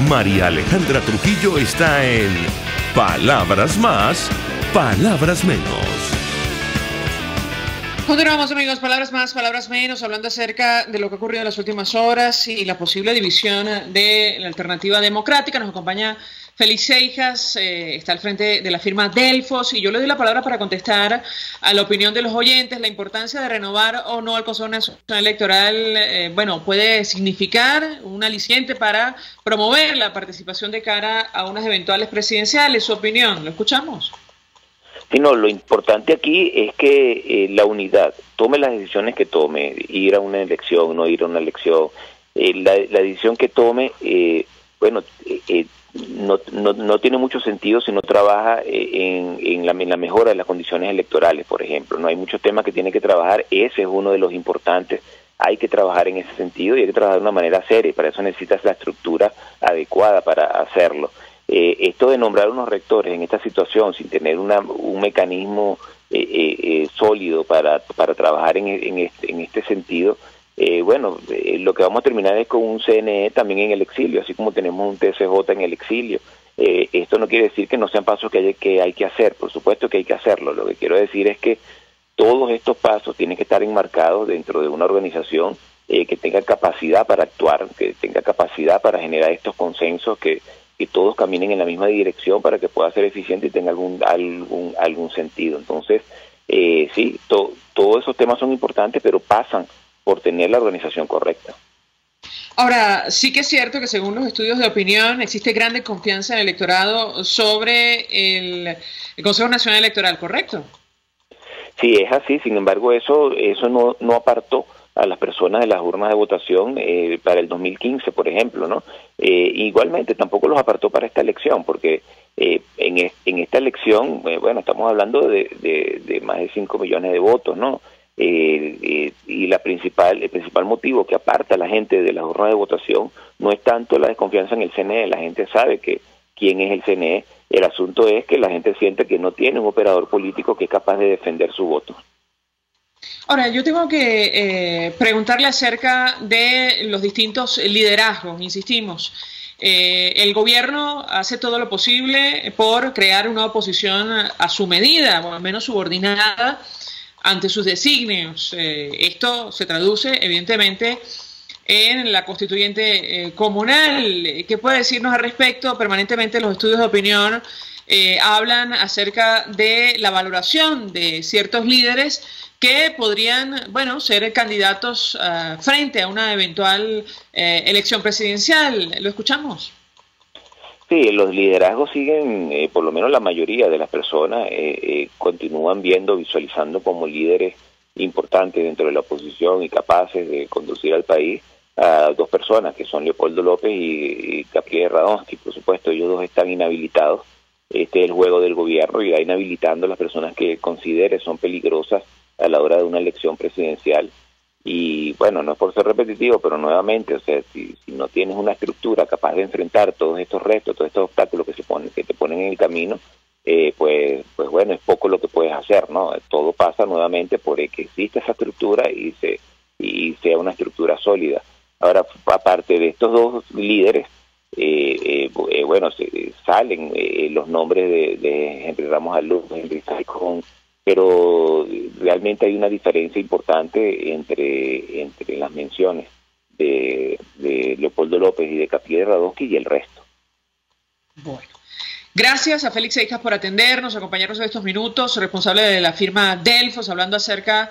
[SPEAKER 1] María Alejandra Trujillo está en Palabras Más, Palabras Menos.
[SPEAKER 3] Continuamos, amigos, palabras más, palabras menos, hablando acerca de lo que ha ocurrido en las últimas horas y la posible división de la alternativa democrática. Nos acompaña Félix Seijas, está al frente de la firma Delfos, y yo le doy la palabra para contestar a la opinión de los oyentes. La importancia de renovar o no al Consejo Nacional Electoral, puede significar un aliciente para promover la participación de cara a unas eventuales presidenciales. Su opinión, ¿lo escuchamos?
[SPEAKER 14] Sí, no, lo importante aquí es que la unidad tome las decisiones que tome, ir a una elección, no ir a una elección, la decisión que tome, no tiene mucho sentido si no trabaja en la mejora de las condiciones electorales, por ejemplo. No hay muchos temas que tiene que trabajar, ese es uno de los importantes. Hay que trabajar en ese sentido y hay que trabajar de una manera seria, y para eso necesitas la estructura adecuada para hacerlo. Esto de nombrar unos rectores en esta situación sin tener un mecanismo sólido para trabajar en este sentido, lo que vamos a terminar es con un CNE también en el exilio, así como tenemos un TCJ en el exilio. Esto no quiere decir que no sean pasos que hay que hacer, por supuesto que hay que hacerlo. Lo que quiero decir es que todos estos pasos tienen que estar enmarcados dentro de una organización que tenga capacidad para actuar, que tenga capacidad para generar estos consensos, que todos caminen en la misma dirección para que pueda ser eficiente y tenga algún sentido. Entonces, sí, todos esos temas son importantes, pero pasan por tener la organización correcta.
[SPEAKER 3] Ahora, sí que es cierto que según los estudios de opinión existe gran desconfianza en el electorado sobre el Consejo Nacional Electoral, ¿correcto?
[SPEAKER 14] Sí, es así. Sin embargo, eso no apartó a las personas de las urnas de votación para el 2015, por ejemplo, ¿no? Igualmente tampoco los apartó para esta elección, porque en esta elección, estamos hablando de más de 5 millones de votos, ¿no? Y el principal motivo que aparta a la gente de las urnas de votación no es tanto la desconfianza en el CNE. La gente sabe quién es el CNE. El asunto es que la gente siente que no tiene un operador político que es capaz de defender su voto.
[SPEAKER 3] Ahora, yo tengo que preguntarle acerca de los distintos liderazgos, insistimos. El gobierno hace todo lo posible por crear una oposición a su medida, o al menos subordinada ante sus designios. Esto se traduce, evidentemente, en la constituyente comunal. ¿Qué puede decirnos al respecto? Permanentemente los estudios de opinión hablan acerca de la valoración de ciertos líderes que podrían, ser candidatos frente a una eventual elección presidencial. ¿Lo escuchamos?
[SPEAKER 14] Sí, los liderazgos siguen, por lo menos la mayoría de las personas continúan visualizando como líderes importantes dentro de la oposición y capaces de conducir al país a dos personas, que son Leopoldo López y Gabriel Radonsky. Por supuesto, ellos dos están inhabilitados. Este es el juego del gobierno, y va inhabilitando a las personas que considere son peligrosas a la hora de una elección presidencial. Y no es por ser repetitivo, pero nuevamente, si no tienes una estructura capaz de enfrentar todos estos retos, todos estos obstáculos que te ponen en el camino, es poco lo que puedes hacer, ¿no? Todo pasa nuevamente por que existe esa estructura y sea una estructura sólida. Ahora, aparte de estos dos líderes, salen los nombres de Henry Ramos Alú, Henry Saicón, pero realmente hay una diferencia importante entre las menciones de Leopoldo López y de Gabriel Radonsky y el resto.
[SPEAKER 3] Bueno, gracias a Félix Seijas por atendernos, acompañarnos en estos minutos, responsable de la firma Delfos, hablando acerca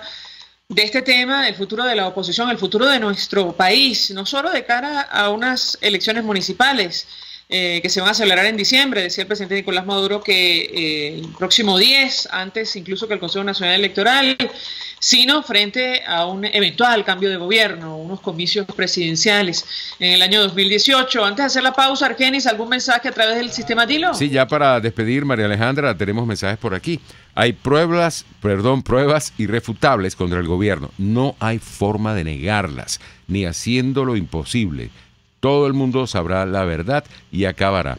[SPEAKER 3] de este tema, del futuro de la oposición, el futuro de nuestro país, no solo de cara a unas elecciones municipales que se van a celebrar en diciembre. Decía el presidente Nicolás Maduro que el próximo 10, antes incluso que el Consejo Nacional Electoral, sino frente a un eventual cambio de gobierno, unos comicios presidenciales en el año 2018. Antes de hacer la pausa, Argenis, ¿algún mensaje a través del sistema Dilo?
[SPEAKER 4] Sí, ya para despedir, María Alejandra, tenemos mensajes por aquí. Hay pruebas irrefutables contra el gobierno. No hay forma de negarlas, ni haciendo lo imposible. Todo el mundo sabrá la verdad y acabará.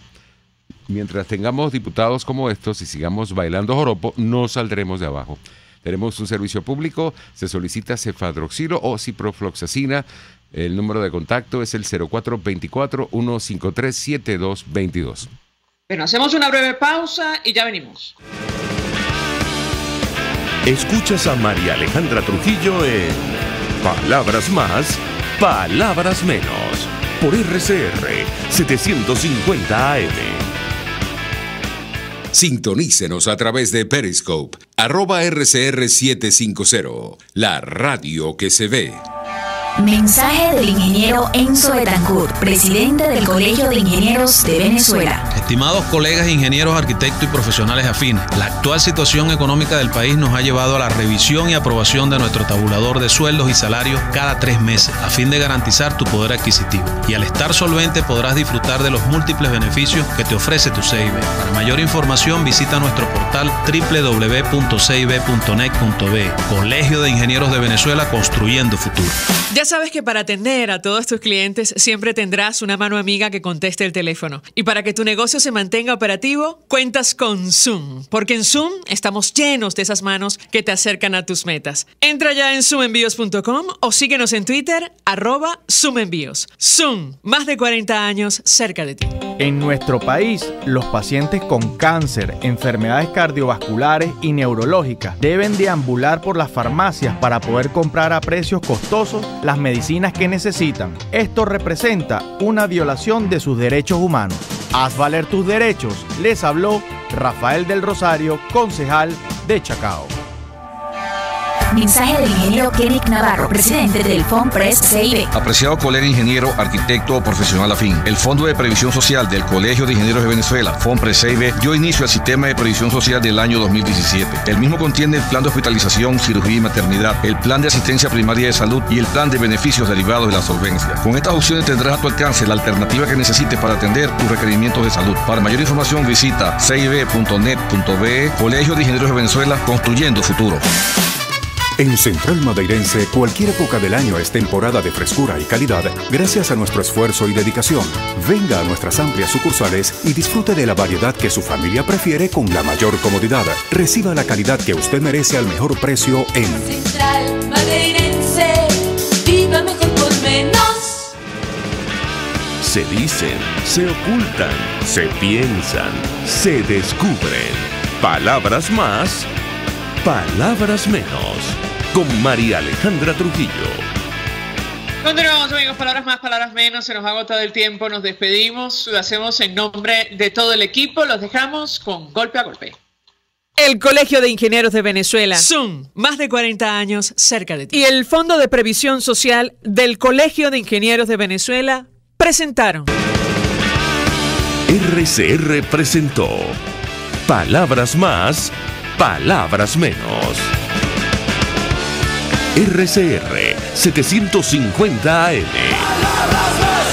[SPEAKER 4] Mientras tengamos diputados como estos y sigamos bailando joropo, no saldremos de abajo. Tenemos un servicio público, se solicita cefadroxilo o ciprofloxacina. El número de contacto es el 0424-153-7222.
[SPEAKER 3] Bueno, hacemos una breve pausa y ya venimos.
[SPEAKER 1] Escuchas a María Alejandra Trujillo en Palabras Más, Palabras Menos, por RCR 750 AM.
[SPEAKER 4] Sintonícenos a través de Periscope, @RCR750, la radio que se ve.
[SPEAKER 6] Mensaje del ingeniero Enzo Betancourt, presidente del Colegio de Ingenieros de Venezuela.
[SPEAKER 7] Estimados colegas ingenieros, arquitectos y profesionales afines, la actual situación económica del país nos ha llevado a la revisión y aprobación de nuestro tabulador de sueldos y salarios cada 3 meses, a fin de garantizar tu poder adquisitivo. Y al estar solvente podrás disfrutar de los múltiples beneficios que te ofrece tu CIB. Para mayor información visita nuestro portal www.cib.net.be. Colegio de Ingenieros de Venezuela, construyendo futuro.
[SPEAKER 3] Ya sabes que para atender a todos tus clientes siempre tendrás una mano amiga que conteste el teléfono. Y para que tu negocio se mantenga operativo, cuentas con Zoom. Porque en Zoom estamos llenos de esas manos que te acercan a tus metas. Entra ya en zoomenvíos.com o síguenos en Twitter, @zoomenvíos. Zoom, más de 40 años cerca de ti.
[SPEAKER 9] En nuestro país, los pacientes con cáncer, enfermedades cardiovasculares y neurológicas deben deambular por las farmacias para poder comprar a precios costosos las medicinas que necesitan. Esto representa una violación de sus derechos humanos. Haz valer tus derechos, les habló Rafael del Rosario, concejal de Chacao.
[SPEAKER 6] Mensaje del ingeniero Kenneth Navarro, presidente del FONPRES CIB.
[SPEAKER 8] Apreciado colega ingeniero, arquitecto o profesional afín, el Fondo de Previsión Social del Colegio de Ingenieros de Venezuela, FONPRES CIB, dio inicio al sistema de previsión social del año 2017. El mismo contiene el plan de hospitalización, cirugía y maternidad, el plan de asistencia primaria de salud y el plan de beneficios derivados de la solvencia. Con estas opciones tendrás a tu alcance la alternativa que necesites para atender tus requerimientos de salud. Para mayor información visita cib.net.be. Colegio de Ingenieros de Venezuela, construyendo futuro.
[SPEAKER 10] En Central Madeirense, cualquier época del año es temporada de frescura y calidad gracias a nuestro esfuerzo y dedicación. Venga a nuestras amplias sucursales y disfrute de la variedad que su familia prefiere con la mayor comodidad. Reciba la calidad que usted merece al mejor precio en
[SPEAKER 2] Central Madeirense, viva mejor por menos.
[SPEAKER 1] Se dicen, se ocultan, se piensan, se descubren. Palabras más, palabras menos. Con María Alejandra Trujillo.
[SPEAKER 3] Continuamos, amigos. Palabras más, palabras menos. Se nos ha agotado el tiempo. Nos despedimos. Lo hacemos en nombre de todo el equipo. Los dejamos con Golpe a Golpe. El Colegio de Ingenieros de Venezuela, Zoom, más de 40 años cerca de ti. Y el Fondo de Previsión Social del Colegio de Ingenieros de Venezuela presentaron.
[SPEAKER 1] RCR presentó Palabras más, palabras menos. RCR 750 AM.
[SPEAKER 2] Palabras más.